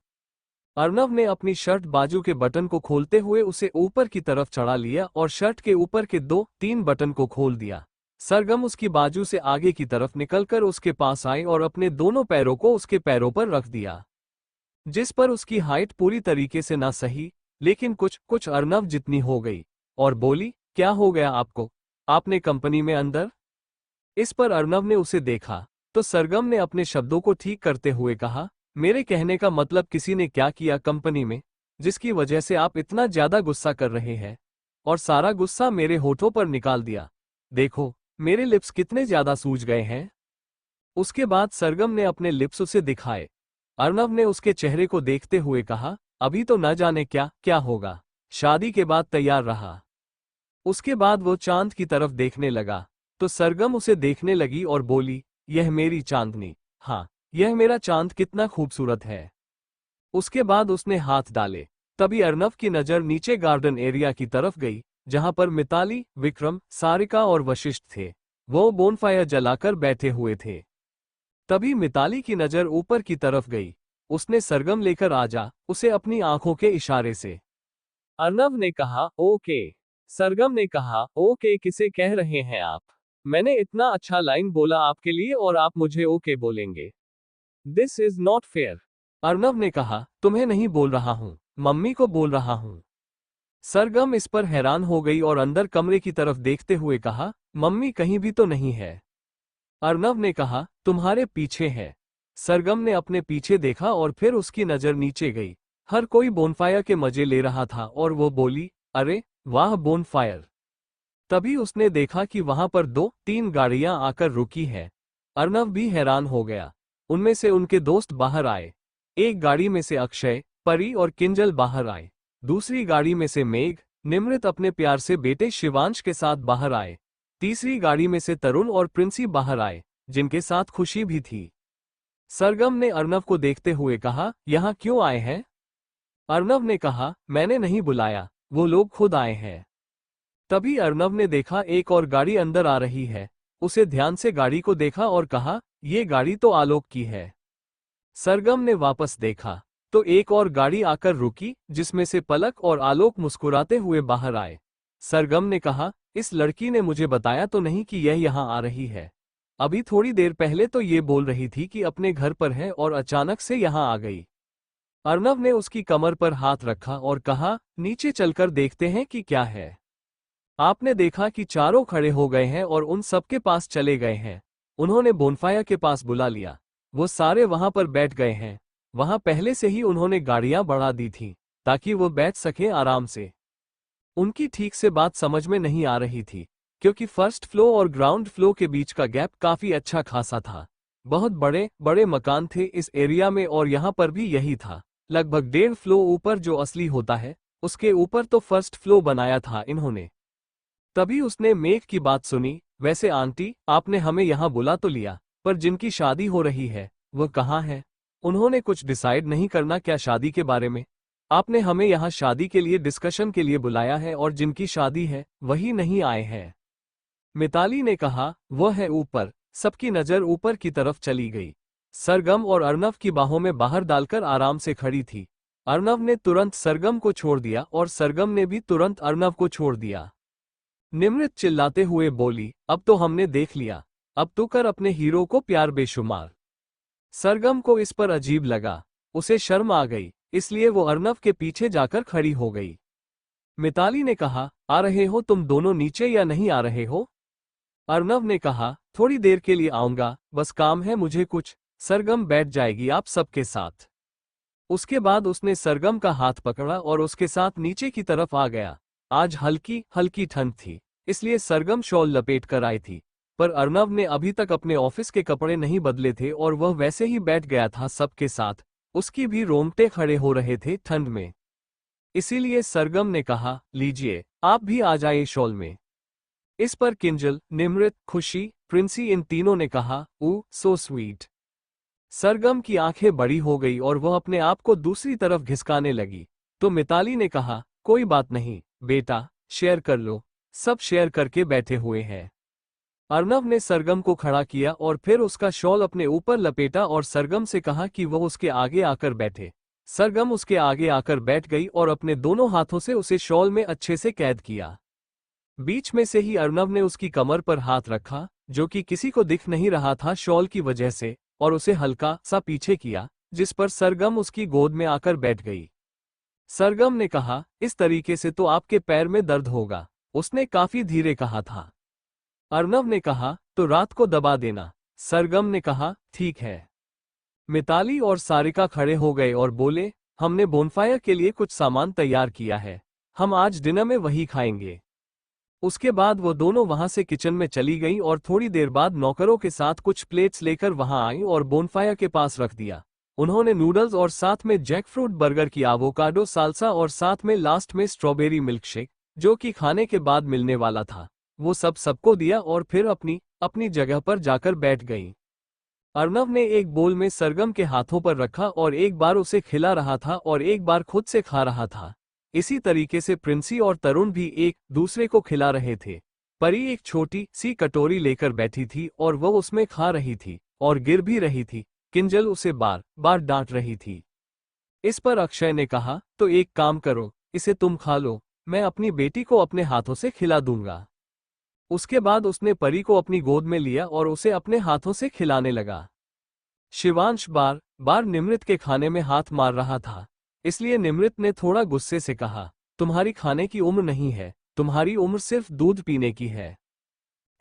अर्नव ने अपनी शर्ट बाजू के बटन को खोलते हुए उसे ऊपर की तरफ चढ़ा लिया और शर्ट के ऊपर के 2-3 बटन को खोल दिया। सरगम उसकी बाजू से आगे की तरफ निकलकर उसके पास आई और अपने दोनों पैरों को उसके पैरों पर रख दिया, जिस पर उसकी हाइट पूरी तरीके से ना सही, लेकिन कुछ कुछ अर्नव जितनी हो गई, और बोली, क्या हो गया आपको? आपने कंपनी में अंदर? इस पर अर्नव ने उसे देखा तो सरगम ने अपने शब्दों को ठीक करते हुए कहा, मेरे कहने का मतलब किसी ने क्या किया कंपनी में, जिसकी वजह से आप इतना ज्यादा गुस्सा कर रहे हैं, और सारा गुस्सा मेरे होठों पर निकाल दिया। देखो मेरे लिप्स कितने ज्यादा सूज गए हैं। उसके बाद सरगम ने अपने लिप्स उसे दिखाए। अर्नव ने उसके चेहरे को देखते हुए कहा, अभी तो न जाने क्या क्या होगा, शादी के बाद तैयार रहा। उसके बाद वो चांद की तरफ देखने लगा तो सरगम उसे देखने लगी और बोली, यह मेरी चांदनी, हाँ यह मेरा चांद कितना खूबसूरत है। उसके बाद उसने हाथ डाले। तभी अर्नव की नजर नीचे गार्डन एरिया की तरफ गई, जहां पर मिताली, विक्रम, सारिका और वशिष्ठ थे। वो बोनफायर जलाकर बैठे हुए थे। तभी मिताली की नजर ऊपर की तरफ गई। उसने सरगम लेकर आ जा, उसे अपनी आंखों के इशारे से। अर्नव ने कहा, ओके। सरगम ने कहा, ओके किसे कह रहे हैं आप? मैंने इतना अच्छा लाइन बोला आपके लिए और आप मुझे ओके बोलेंगे? This is not fair. Arnav ने कहा, तुम्हें नहीं बोल रहा हूं, मम्मी को बोल रहा हूं। सरगम इस पर हैरान हो गई और अंदर कमरे की तरफ देखते हुए कहा, मम्मी कहीं भी तो नहीं है। अर्नव ने कहा, तुम्हारे पीछे है। सरगम ने अपने पीछे देखा और फिर उसकी नजर नीचे गई। हर कोई बोनफायर के मजे ले रहा था और वो बोली, अरे वाह बोनफायर। तभी उसने देखा कि वहां पर 2-3 गाड़ियां आकर रुकी है। अर्नव भी हैरान हो गया। उनमें से उनके दोस्त बाहर आए। एक गाड़ी में से अक्षय, परी और किंजल बाहर आए। दूसरी गाड़ी में से मेघ, निमृत अपने प्यार से बेटे शिवांश के साथ बाहर आए। तीसरी गाड़ी में से तरुण और प्रिंसी बाहर आए, जिनके साथ खुशी भी थी। सरगम ने अर्नव को देखते हुए कहा, यहाँ क्यों आए हैं? अर्नव ने कहा, मैंने नहीं बुलाया, वो लोग खुद आए हैं। तभी अर्नव ने देखा एक और गाड़ी अंदर आ रही है। उसे ध्यान से गाड़ी को देखा और कहा, ये गाड़ी तो आलोक की है। सरगम ने वापस देखा तो एक और गाड़ी आकर रुकी, जिसमें से पलक और आलोक मुस्कुराते हुए बाहर आए। सरगम ने कहा, इस लड़की ने मुझे बताया तो नहीं कि यह यहाँ आ रही है। अभी थोड़ी देर पहले तो ये बोल रही थी कि अपने घर पर है और अचानक से यहाँ आ गई। अर्नव ने उसकी कमर पर हाथ रखा और कहा, नीचे चलकर देखते हैं कि क्या है। आपने देखा कि चारों खड़े हो गए हैं और उन सबके पास चले गए हैं। उन्होंने बोनफायर के पास बुला लिया। वो सारे वहां पर बैठ गए हैं। वहां पहले से ही उन्होंने गाड़ियां बढ़ा दी थी ताकि वो बैठ सके आराम से। उनकी ठीक से बात समझ में नहीं आ रही थी, क्योंकि फर्स्ट फ्लोर और ग्राउंड फ्लोर के बीच का गैप काफी अच्छा खासा था। बहुत बड़े बड़े मकान थे इस एरिया में और यहाँ पर भी यही था। लगभग 1.5 फ्लोर ऊपर जो असली होता है, उसके ऊपर तो फर्स्ट फ्लोर बनाया था इन्होंने। तभी उसने मेघ की बात सुनी, वैसे आंटी, आपने हमें यहाँ बुला तो लिया, पर जिनकी शादी हो रही है वह कहाँ है? उन्होंने कुछ डिसाइड नहीं करना क्या शादी के बारे में? आपने हमें यहाँ शादी के लिए डिस्कशन के लिए बुलाया है और जिनकी शादी है वही नहीं आए हैं। मिताली ने कहा, वह है ऊपर। सबकी नजर ऊपर की तरफ चली गई। सरगम और अर्नव की बाहों में बाहर डालकर आराम से खड़ी थी। अर्नव ने तुरंत सरगम को छोड़ दिया और सरगम ने भी तुरंत अर्नव को छोड़ दिया। निमृत चिल्लाते हुए बोली, अब तो हमने देख लिया, अब तो कर अपने हीरो को प्यार बेशुमार। सरगम को इस पर अजीब लगा। उसे शर्म आ गई, इसलिए वो अर्नव के पीछे जाकर खड़ी हो गई। मिताली ने कहा, आ रहे हो तुम दोनों नीचे या नहीं आ रहे हो? अर्नव ने कहा, थोड़ी देर के लिए आऊंगा, बस काम है मुझे कुछ। सरगम बैठ जाएगी आप सबके साथ। उसके बाद उसने सरगम का हाथ पकड़ा और उसके साथ नीचे की तरफ आ गया। आज हल्की हल्की ठंड थी, इसलिए सरगम शॉल लपेट कर आई थी, पर अर्नव ने अभी तक अपने ऑफिस के कपड़े नहीं बदले थे और वह वैसे ही बैठ गया था सबके साथ। उसकी भी रोंगटे खड़े हो रहे थे ठंड में। इसीलिए सरगम ने कहा, लीजिए, आप भी आ जाइए शॉल में। इस पर किंजल, निमृत, खुशी, प्रिंसी इन तीनों ने कहा, ओ सो स्वीट। सरगम की आंखें बड़ी हो गई और वह अपने आप को दूसरी तरफ घिसकाने लगी। तो मिताली ने कहा, कोई बात नहीं बेटा, शेयर कर लो। सब शेयर करके बैठे हुए हैं। अर्नव ने सरगम को खड़ा किया और फिर उसका शॉल अपने ऊपर लपेटा और सरगम से कहा कि वह उसके आगे आकर बैठे। सरगम उसके आगे आकर बैठ गई और अपने दोनों हाथों से उसे शॉल में अच्छे से कैद किया। बीच में से ही अर्नव ने उसकी कमर पर हाथ रखा, जो कि किसी को दिख नहीं रहा था शॉल की वजह से, और उसे हल्का सा पीछे किया, जिस पर सरगम उसकी गोद में आकर बैठ गई। सरगम ने कहा, इस तरीके से तो आपके पैर में दर्द होगा, उसने काफी धीरे कहा था। अर्नव ने कहा, तो रात को दबा देना। सरगम ने कहा, ठीक है। मिताली और सारिका खड़े हो गए और बोले, हमने बोनफायर के लिए कुछ सामान तैयार किया है, हम आज डिनर में वही खाएंगे। उसके बाद वो दोनों वहां से किचन में चली गईं और थोड़ी देर बाद नौकरों के साथ कुछ प्लेट्स लेकर वहां आईं और बोनफायर के पास रख दिया। उन्होंने नूडल्स और साथ में जैकफ्रूट बर्गर की एवोकाडो साल्सा और साथ में लास्ट में स्ट्रॉबेरी मिल्कशेक, जो कि खाने के बाद मिलने वाला था, वो सब सबको दिया और फिर अपनी अपनी जगह पर जाकर बैठ गईं। अर्नव ने एक बोल में सरगम के हाथों पर रखा और एक बार उसे खिला रहा था और एक बार खुद से खा रहा था। इसी तरीके से प्रिंसी और तरुण भी एक दूसरे को खिला रहे थे। परी एक छोटी सी कटोरी लेकर बैठी थी और वह उसमें खा रही थी और गिर भी रही थी। किंजल उसे बार बार डांट रही थी। इस पर अक्षय ने कहा, तो एक काम करो, इसे तुम खा लो, मैं अपनी बेटी को अपने हाथों से खिला दूंगा। उसके बाद उसने परी को अपनी गोद में लिया और उसे अपने हाथों से खिलाने लगा। शिवांश बार बार निमृत के खाने में हाथ मार रहा था, इसलिए निमृत ने थोड़ा गुस्से से कहा, तुम्हारी खाने की उम्र नहीं है, तुम्हारी उम्र सिर्फ दूध पीने की है।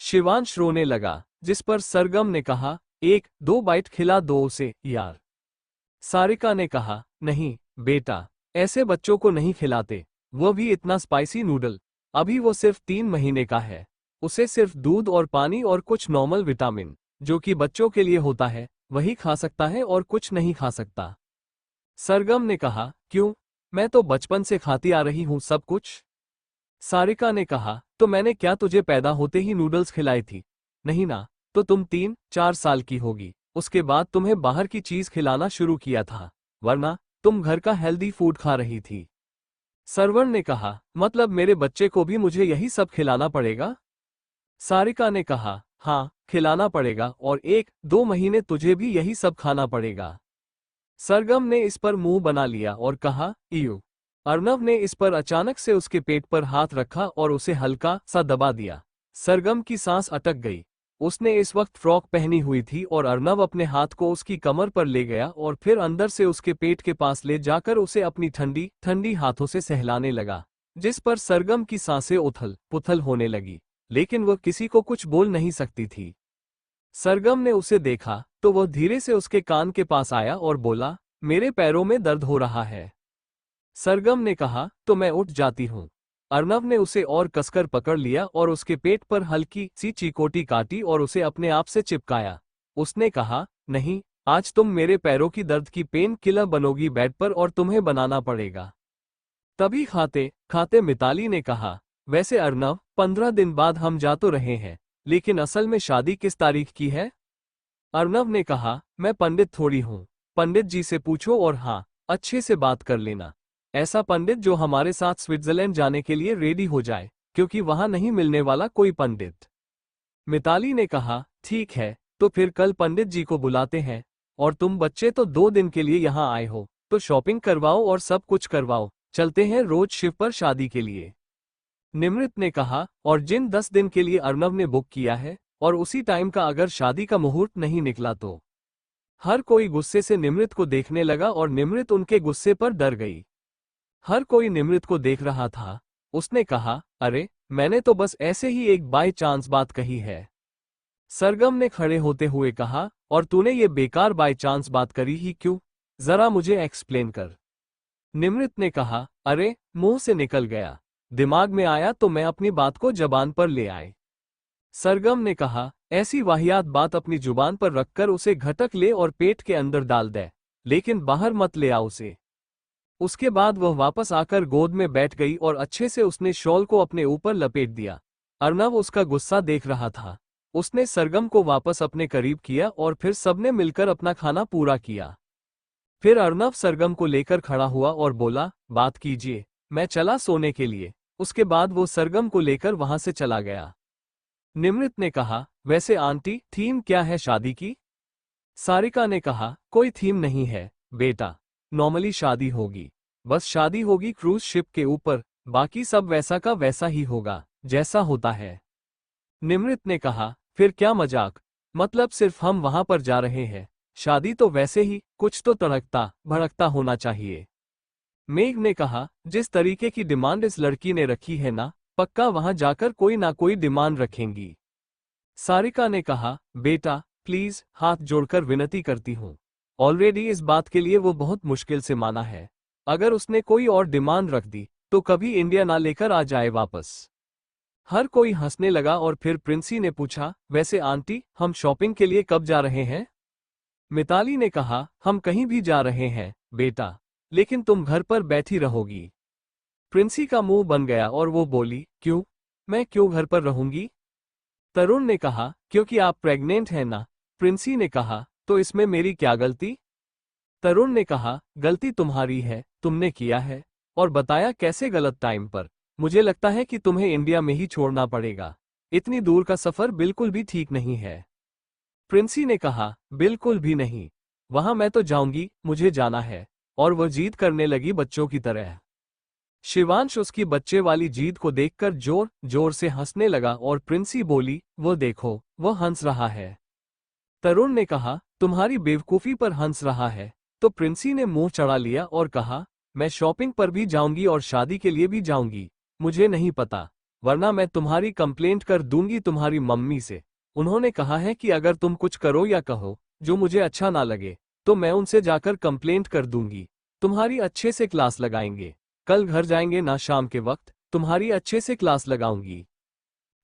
शिवांश रोने लगा, जिस पर सरगम ने कहा, 1-2 बाइट खिला दो उसे यार। सारिका ने कहा, नहीं बेटा, ऐसे बच्चों को नहीं खिलाते, वो भी इतना स्पाइसी नूडल। अभी वो सिर्फ 3 महीने का है। उसे सिर्फ दूध और पानी और कुछ नॉर्मल विटामिन, जो कि बच्चों के लिए होता है, वही खा सकता है और कुछ नहीं खा सकता। सरगम ने कहा, क्यों? मैं तो बचपन से खाती आ रही हूं सब कुछ। सारिका ने कहा, तो मैंने क्या तुझे पैदा होते ही नूडल्स खिलाई थी? नहीं ना, तो तुम 3-4 साल की होगी, उसके बाद तुम्हें बाहर की चीज खिलाना शुरू किया था, वरना तुम घर का हेल्दी फूड खा रही थी। सरवण ने कहा, मतलब मेरे बच्चे को भी मुझे यही सब खिलाना पड़ेगा? सारिका ने कहा, हाँ, खिलाना पड़ेगा और 1-2 महीने तुझे भी यही सब खाना पड़ेगा। सरगम ने इस पर मुंह बना लिया और कहा, इयू। अर्नव ने इस पर अचानक से उसके पेट पर हाथ रखा और उसे हल्का सा दबा दिया। सरगम की सांस अटक गई। उसने इस वक्त फ्रॉक पहनी हुई थी और अर्नव अपने हाथ को उसकी कमर पर ले गया और फिर अंदर से उसके पेट के पास ले जाकर उसे अपनी ठंडी ठंडी हाथों से सहलाने लगा, जिस पर सरगम की सांसें उथल पुथल होने लगी, लेकिन वह किसी को कुछ बोल नहीं सकती थी। सरगम ने उसे देखा तो वह धीरे से उसके कान के पास आया और बोला, मेरे पैरों में दर्द हो रहा है। सरगम ने कहा, तो मैं उठ जाती हूँ। अर्नव ने उसे और कसकर पकड़ लिया और उसके पेट पर हल्की सी चिकोटी काटी और उसे अपने आप से चिपकाया। उसने कहा, नहीं, आज तुम मेरे पैरों की दर्द की पेन किलर बनोगी बेड पर और तुम्हें बनाना पड़ेगा। तभी खाते खाते मिताली ने कहा, वैसे अर्नव, 15 दिन बाद हम जा तो रहे हैं, लेकिन असल में शादी किस तारीख की है? अर्नव ने कहा, मैं पंडित थोड़ी हूँ, पंडित जी से पूछो और हाँ, अच्छे से बात कर लेना। ऐसा पंडित जो हमारे साथ स्विट्जरलैंड जाने के लिए रेडी हो जाए, क्योंकि वहां नहीं मिलने वाला कोई पंडित। मिताली ने कहा, ठीक है, तो फिर कल पंडित जी को बुलाते हैं। और तुम बच्चे तो 2 दिन के लिए यहाँ आए हो, तो शॉपिंग करवाओ और सब कुछ करवाओ, चलते हैं रोज शिव पर शादी के लिए। निमृत ने कहा, और जिन 10 दिन के लिए अर्नव ने बुक किया है, और उसी टाइम का अगर शादी का मुहूर्त नहीं निकला तो? हर कोई गुस्से से निमृत को देखने लगा और निमृत उनके गुस्से पर डर गई। हर कोई निमृत को देख रहा था। उसने कहा, अरे, मैंने तो बस ऐसे ही एक बाय चांस बात कही है। सरगम ने खड़े होते हुए कहा, और तूने ये बेकार बाय चांस बात करी ही क्यों? जरा मुझे एक्सप्लेन कर। निमृत ने कहा, अरे, मुंह से निकल गया, दिमाग में आया तो मैं अपनी बात को जबान पर ले आए। सरगम ने कहा, ऐसी वाहियात बात अपनी जुबान पर रखकर उसे घटक ले और पेट के अंदर डाल दे, लेकिन बाहर मत ले आ उसे। उसके बाद वह वापस आकर गोद में बैठ गई और अच्छे से उसने शॉल को अपने ऊपर लपेट दिया। अर्नव उसका गुस्सा देख रहा था। उसने सरगम को वापस अपने करीब किया और फिर सबने मिलकर अपना खाना पूरा किया। फिर अर्नव सरगम को लेकर खड़ा हुआ और बोला, बात कीजिए, मैं चला सोने के लिए। उसके बाद वो सरगम को लेकर वहां से चला गया। निमृत ने कहा, वैसे आंटी, थीम क्या है शादी की? सारिका ने कहा, कोई थीम नहीं है बेटा, नॉर्मली शादी होगी, बस शादी होगी क्रूज शिप के ऊपर, बाकी सब वैसा का वैसा ही होगा जैसा होता है। निमृत ने कहा, फिर क्या मजाक? मतलब सिर्फ हम वहां पर जा रहे हैं, शादी तो वैसे ही कुछ तो तड़कता भड़कता होना चाहिए। मेघ ने कहा, जिस तरीके की डिमांड इस लड़की ने रखी है ना, पक्का वहां जाकर कोई ना कोई डिमांड रखेंगी। सारिका ने कहा, बेटा प्लीज, हाथ जोड़कर विनती करती हूँ, ऑलरेडी इस बात के लिए वो बहुत मुश्किल से माना है। अगर उसने कोई और डिमांड रख दी तो कभी इंडिया ना लेकर आ जाए वापस। हर कोई हंसने लगा और फिर प्रिंसी ने पूछा, वैसे आंटी, हम शॉपिंग के लिए कब जा रहे हैं? मिताली ने कहा, हम कहीं भी जा रहे हैं बेटा, लेकिन तुम घर पर बैठी रहोगी। प्रिंसी का मुंह बन गया और वो बोली, क्यों? मैं क्यों घर पर रहूंगी? तरुण ने कहा, क्योंकि आप प्रेग्नेंट हैं ना। प्रिंसी ने कहा, तो इसमें मेरी क्या गलती? तरुण ने कहा, गलती तुम्हारी है, तुमने किया है, और बताया कैसे गलत टाइम पर। मुझे लगता है कि तुम्हें इंडिया में ही छोड़ना पड़ेगा, इतनी दूर का सफर बिल्कुल भी ठीक नहीं है। प्रिंसी ने कहा, बिल्कुल भी नहीं, वहां मैं तो जाऊंगी, मुझे जाना है। और वह जीद करने लगी बच्चों की तरह। शिवांश उसकी बच्चे वाली जीद को देखकर जोर जोर से हंसने लगा और प्रिंसी बोली, वो देखो, वह हंस रहा है। तरुण ने कहा, तुम्हारी बेवकूफी पर हंस रहा है। तो प्रिंसी ने मुंह चढ़ा लिया और कहा, मैं शॉपिंग पर भी जाऊंगी और शादी के लिए भी जाऊंगी, मुझे नहीं पता, वरना मैं तुम्हारी कंप्लेंट कर दूंगी तुम्हारी मम्मी से। उन्होंने कहा है कि अगर तुम कुछ करो या कहो जो मुझे अच्छा ना लगे, तो मैं उनसे जाकर कंप्लेंट कर दूंगी। तुम्हारी अच्छे से क्लास लगाएंगे। कल घर जाएंगे ना शाम के वक्त, तुम्हारी अच्छे से क्लास लगाऊंगी।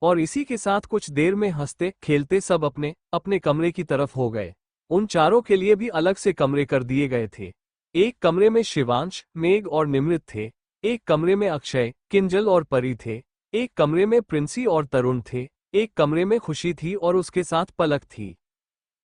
और इसी के साथ कुछ देर में हंसते खेलते सब अपने अपने कमरे की तरफ हो गए। उन चारों के लिए भी अलग से कमरे कर दिए गए थे। एक कमरे में शिवांश, मेघ और निमृत थे। एक कमरे में अक्षय, किंजल और परी थे। एक कमरे में प्रिंसी और तरुण थे। एक कमरे में खुशी थी और उसके साथ पलक थी।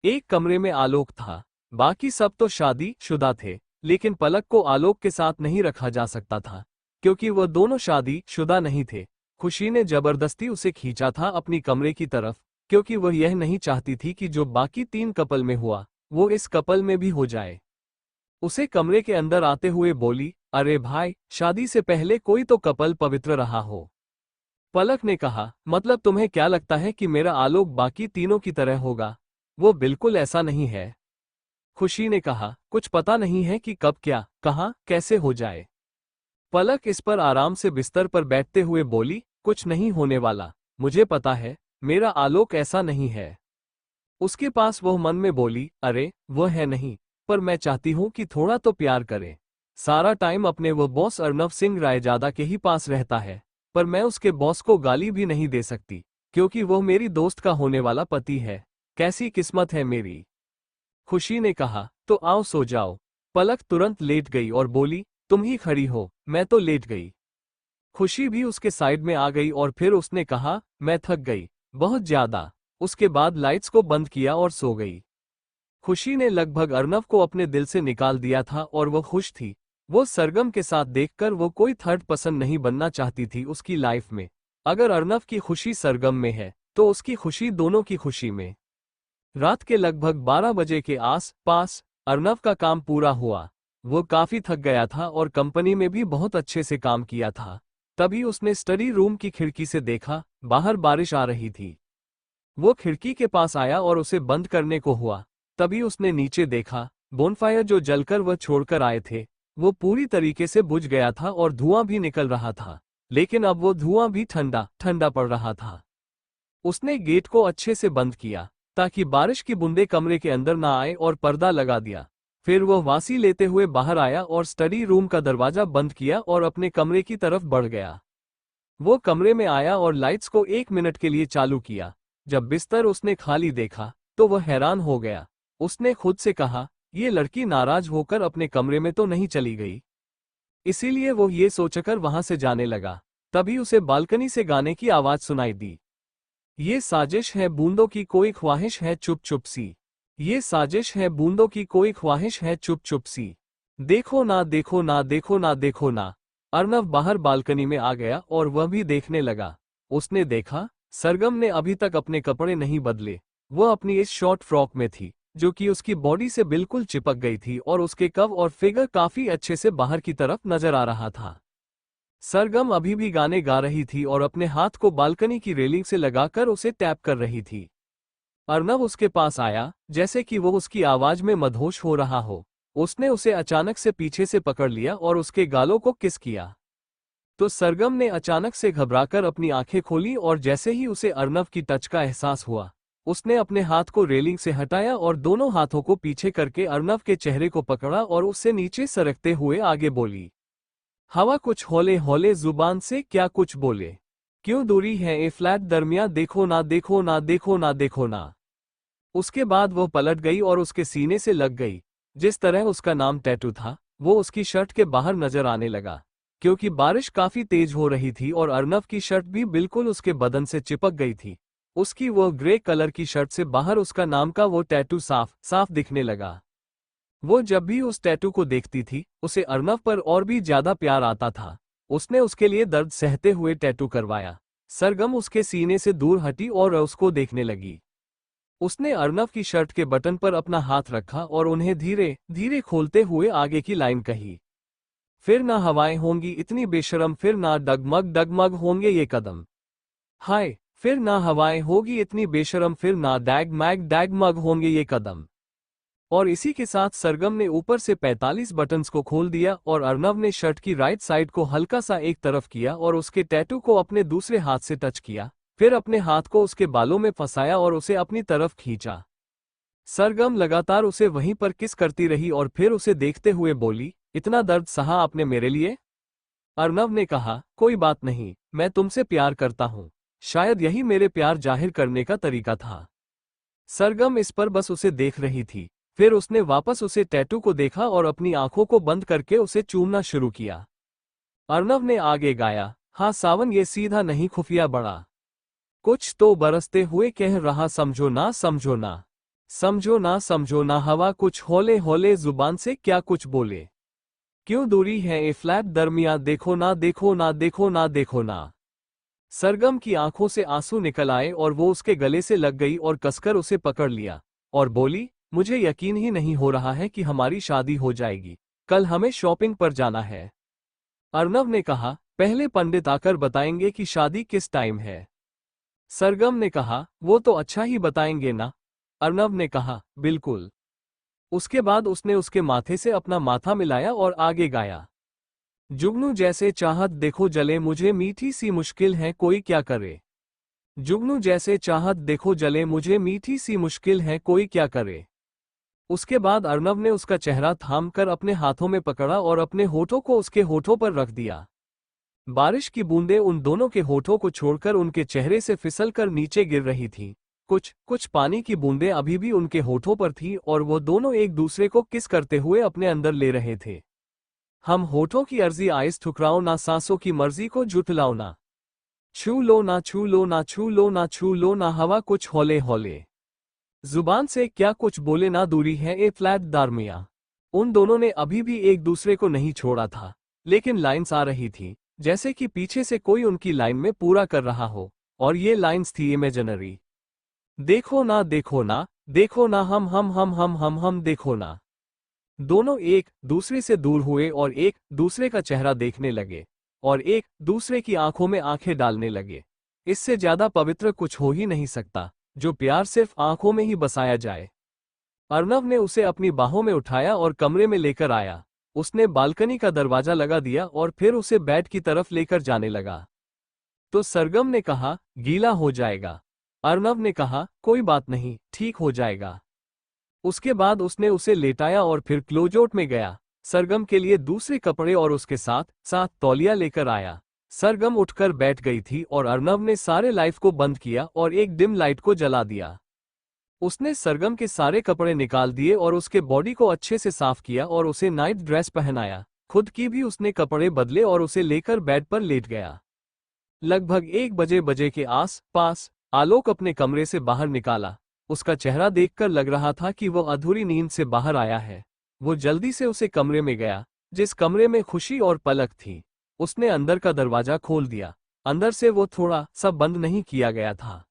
एक कमरे में आलोक था। बाकी सब तो शादी शुदा थे, लेकिन पलक को आलोक के साथ नहीं रखा जा सकता था, क्योंकि वह दोनों शादी शुदा नहीं थे। खुशी ने जबरदस्ती उसे खींचा था अपनी कमरे की तरफ, क्योंकि वह यह नहीं चाहती थी कि जो बाकी 3 कपल में हुआ वो इस कपल में भी हो जाए। उसे कमरे के अंदर आते हुए बोली, अरे भाई, शादी से पहले कोई तो कपल पवित्र रहा हो। पलक ने कहा, मतलब तुम्हें क्या लगता है कि मेरा आलोक बाकी तीनों की तरह होगा? वो बिल्कुल ऐसा नहीं है। खुशी ने कहा, कुछ पता नहीं है कि कब क्या कहाँ कैसे हो जाए। पलक इस पर आराम से बिस्तर पर बैठते हुए बोली, कुछ नहीं होने वाला, मुझे पता है, मेरा आलोक ऐसा नहीं है। उसके पास वह मन में बोली, अरे वह है नहीं, पर मैं चाहती हूं कि थोड़ा तो प्यार करे। सारा टाइम अपने वो बॉस अर्नव सिंह रायजादा के ही पास रहता है, पर मैं उसके बॉस को गाली भी नहीं दे सकती, क्योंकि वह मेरी दोस्त का होने वाला पति है। कैसी किस्मत है मेरी। खुशी ने कहा, तो आओ सो जाओ। पलक तुरंत लेट गई और बोली, तुम ही खड़ी हो, मैं तो लेट गई। खुशी भी उसके साइड में आ गई और फिर उसने कहा, मैं थक गई, बहुत ज्यादा। उसके बाद लाइट्स को बंद किया और सो गई। खुशी ने लगभग अर्नव को अपने दिल से निकाल दिया था और वह खुश थी। वो सरगम के साथ देखकर वो कोई थर्ड पर्सन नहीं बनना चाहती थी उसकी लाइफ में। अगर अर्नव की खुशी सरगम में है, तो उसकी खुशी दोनों की खुशी में। रात के लगभग 12 बजे के आस पास अर्नव का काम पूरा हुआ। वो काफी थक गया था और कंपनी में भी बहुत अच्छे से काम किया था। तभी उसने स्टडी रूम की खिड़की से देखा, बाहर बारिश आ रही थी। वो खिड़की के पास आया और उसे बंद करने को हुआ। तभी उसने नीचे देखा, बोनफायर जो जलकर वह छोड़कर आए थे, वो पूरी तरीके से बुझ गया था और धुआं भी निकल रहा था, लेकिन अब वो धुआं भी ठंडा ठंडा पड़ रहा था। उसने गेट को अच्छे से बंद किया, ताकि बारिश की बूंदें कमरे के अंदर ना आए और पर्दा लगा दिया। फिर वह वासी लेते हुए बाहर आया और स्टडी रूम का दरवाजा बंद किया और अपने कमरे की तरफ बढ़ गया। वो कमरे में आया और लाइट्स को 1 मिनट के लिए चालू किया। जब बिस्तर उसने खाली देखा, तो वह हैरान हो गया। उसने खुद से कहा, ये लड़की नाराज होकर अपने कमरे में तो नहीं चली गई। इसीलिए वो ये सोचकर वहां से जाने लगा। तभी उसे बालकनी से गाने की आवाज सुनाई दी। ये साजिश है बूंदों की कोई ख्वाहिश है चुप चुप सी। ये साजिश है बूंदों की कोई ख्वाहिश है चुप चुप सी। देखो ना देखो ना देखो ना देखो ना। अर्नव बाहर बालकनी में आ गया और वह भी देखने लगा। उसने देखा, सरगम ने अभी तक अपने कपड़े नहीं बदले। वह अपनी इस शॉर्ट फ्रॉक में थी, जो कि उसकी बॉडी से बिल्कुल चिपक गई थी और उसके कव और फिगर काफी अच्छे से बाहर की तरफ नजर आ रहा था। सरगम अभी भी गाने गा रही थी और अपने हाथ को बालकनी की रेलिंग से लगाकर उसे टैप कर रही थी। अर्नव उसके पास आया, जैसे कि वो उसकी आवाज में मदहोश हो रहा हो। उसने उसे अचानक से पीछे से पकड़ लिया और उसके गालों को किस किया। तो सरगम ने अचानक से घबराकर अपनी आंखें खोली और जैसे ही उसे अर्नव की टच का एहसास हुआ, उसने अपने हाथ को रेलिंग से हटाया और दोनों हाथों को पीछे करके अर्नव के चेहरे को पकड़ा और उससे नीचे सरकते हुए आगे बोली, हवा कुछ हौले हौले जुबान से क्या कुछ बोले। क्यों दूरी है ए फ्लैट दरमिया देखो ना देखो ना देखो ना देखो ना। उसके बाद वो पलट गई और उसके सीने से लग गई। जिस तरह उसका नाम टैटू था, वो उसकी शर्ट के बाहर नजर आने लगा। क्योंकि बारिश काफी तेज हो रही थी और अर्नव की शर्ट भी बिल्कुल उसके बदन से चिपक गई थी। उसकी वो ग्रे कलर की शर्ट से बाहर उसका नाम का वो टैटू साफ साफ दिखने लगा। वो जब भी उस टैटू को देखती थी, उसे अर्नव पर और भी ज्यादा प्यार आता था। उसने उसके लिए दर्द सहते हुए टैटू करवाया। सरगम उसके सीने से दूर हटी और उसको देखने लगी। उसने अर्नव की शर्ट के बटन पर अपना हाथ रखा और उन्हें धीरे धीरे खोलते हुए आगे की लाइन कही, फिर ना हवाएं होंगी इतनी बेशरम, फिर ना डगमग डगमग होंगे ये कदम। हाय, फिर ना हवाएं होगी इतनी बेशरम, फिर ना डैग मैग डैगमग होंगे ये कदम। और इसी के साथ सरगम ने ऊपर से 45 बटन्स को खोल दिया और अर्नव ने शर्ट की राइट साइड को हल्का सा एक तरफ किया और उसके टैटू को अपने दूसरे हाथ से टच किया। फिर अपने हाथ को उसके बालों में फंसाया और उसे अपनी तरफ खींचा। सरगम लगातार उसे वहीं पर किस करती रही और फिर उसे देखते हुए बोली, इतना दर्द सहा आपने मेरे लिए? अर्नव ने कहा, कोई बात नहीं, मैं तुमसे प्यार करता हूं। शायद यही मेरे प्यार जाहिर करने का तरीका था। सरगम इस पर बस उसे देख रही थी। फिर उसने वापस उसे टैटू को देखा और अपनी आंखों को बंद करके उसे चूमना शुरू किया। अर्नव ने आगे गाया, हाँ सावन ये सीधा नहीं खुफिया बड़ा, कुछ तो बरसते हुए कह रहा समझो ना समझो ना, समझो ना समझो ना, हवा कुछ हौले हौले जुबान से क्या कुछ बोले, क्यों दूरी है ए फ्लैट दरमिया, देखो ना देखो ना देखो ना देखो ना। सरगम की आंखों से आंसू निकल आए और वो उसके गले से लग गई और कसकर उसे पकड़ लिया और बोली, मुझे यकीन ही नहीं हो रहा है कि हमारी शादी हो जाएगी। कल हमें शॉपिंग पर जाना है। अर्नव ने कहा, पहले पंडित आकर बताएंगे कि शादी किस टाइम है। सरगम ने कहा, वो तो अच्छा ही बताएंगे ना। अर्नव ने कहा, बिल्कुल। उसके बाद उसने उसके माथे से अपना माथा मिलाया और आगे गाया, जुगनू जैसे चाहत देखो जले, मुझे मीठी सी मुश्किल है कोई क्या करे, जुगनू जैसे चाहत देखो जले, मुझे मीठी सी मुश्किल है कोई क्या करे। उसके बाद अर्नव ने उसका चेहरा थामकर अपने हाथों में पकड़ा और अपने होठों को उसके होठों पर रख दिया। बारिश की बूंदें उन दोनों के होठों को छोड़कर उनके चेहरे से फिसलकर नीचे गिर रही थीं। कुछ पानी की बूंदें अभी भी उनके होठों पर थीं और वो दोनों एक दूसरे को किस करते हुए अपने अंदर ले रहे थे। हम होठों की अर्जी आइस ठुकराओ ना, सांसों की मर्जी को जुटलाओ ना, छू लो ना छू लो ना छू लो ना छू लो ना, हवा कुछ हौले हौले जुबान से क्या कुछ बोले ना, दूरी है ए फ्लैट दारमिया। उन दोनों ने अभी भी एक दूसरे को नहीं छोड़ा था, लेकिन लाइन्स आ रही थी जैसे कि पीछे से कोई उनकी लाइन में पूरा कर रहा हो, और ये लाइन्स थी इमेजिनरी। देखो ना देखो ना देखो ना, हम देखो ना। दोनों एक दूसरे से दूर हुए और एक दूसरे का चेहरा देखने लगे और एक दूसरे की आंखों में आंखें डालने लगे। इससे ज्यादा पवित्र कुछ हो ही नहीं सकता जो प्यार सिर्फ आंखों में ही बसाया जाए। अर्नव ने उसे अपनी बाहों में उठाया और कमरे में लेकर आया। उसने बालकनी का दरवाजा लगा दिया और फिर उसे बेड की तरफ लेकर जाने लगा। तो सरगम ने कहा, गीला हो जाएगा। अर्नव ने कहा, कोई बात नहीं, ठीक हो जाएगा। उसके बाद उसने उसे लेटाया और फिर क्लोजोट में गया, सरगम के लिए दूसरे कपड़े और उसके साथ साथ तौलिया लेकर आया। सरगम उठकर बैठ गई थी और अर्नव ने सारे लाइट को बंद किया और एक डिम लाइट को जला दिया। उसने सरगम के सारे कपड़े निकाल दिए और उसके बॉडी को अच्छे से साफ किया और उसे नाइट ड्रेस पहनाया। खुद की भी उसने कपड़े बदले और उसे लेकर बेड पर लेट गया। लगभग 1 बजे के आस पास आलोक अपने कमरे से बाहर निकाला। उसका चेहरा देखकर लग रहा था कि वो अधूरी नींद से बाहर आया है। वो जल्दी से उसे कमरे में गया, जिस कमरे में खुशी और पलक थी। उसने अंदर का दरवाजा खोल दिया। अंदर से वो थोड़ा सा बंद नहीं किया गया था।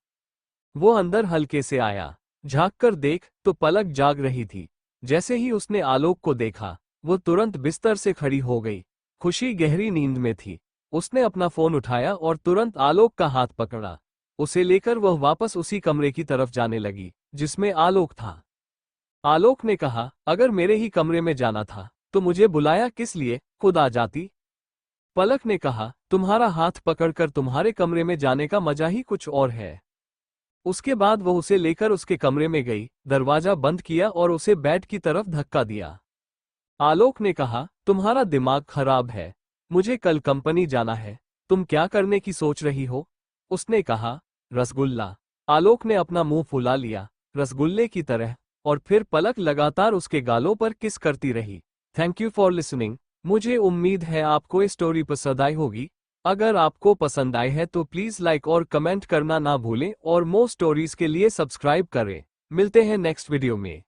वो अंदर हल्के से आया। झांक कर देख तो पलक जाग रही थी। जैसे ही उसने आलोक को देखा, वो तुरंत बिस्तर से खड़ी हो गई। खुशी गहरी नींद में थी। उसने अपना फोन उठाया और तुरंत आलोक का हाथ पकड़ा। उसे लेकर वह वापस उसी कमरे की तरफ जाने लगी जिसमें आलोक था। आलोक ने कहा, अगर मेरे ही कमरे में जाना था तो मुझे बुलाया किस लिए, खुद आ जाती। पलक ने कहा, तुम्हारा हाथ पकड़कर तुम्हारे कमरे में जाने का मजा ही कुछ और है। उसके बाद वह उसे लेकर उसके कमरे में गई, दरवाजा बंद किया और उसे बेड की तरफ धक्का दिया। आलोक ने कहा, तुम्हारा दिमाग खराब है, मुझे कल कंपनी जाना है, तुम क्या करने की सोच रही हो? उसने कहा, रसगुल्ला। आलोक ने अपना मुंह फुला लिया, रसगुल्ले की तरह, और फिर पलक लगातार उसके गालों पर किस करती रही। Thank you for listening. मुझे उम्मीद है आपको ये स्टोरी पसंद आई होगी। अगर आपको पसंद आई है तो प्लीज़ लाइक और कमेंट करना ना भूलें और मोर स्टोरीज के लिए सब्सक्राइब करें। मिलते हैं नेक्स्ट वीडियो में।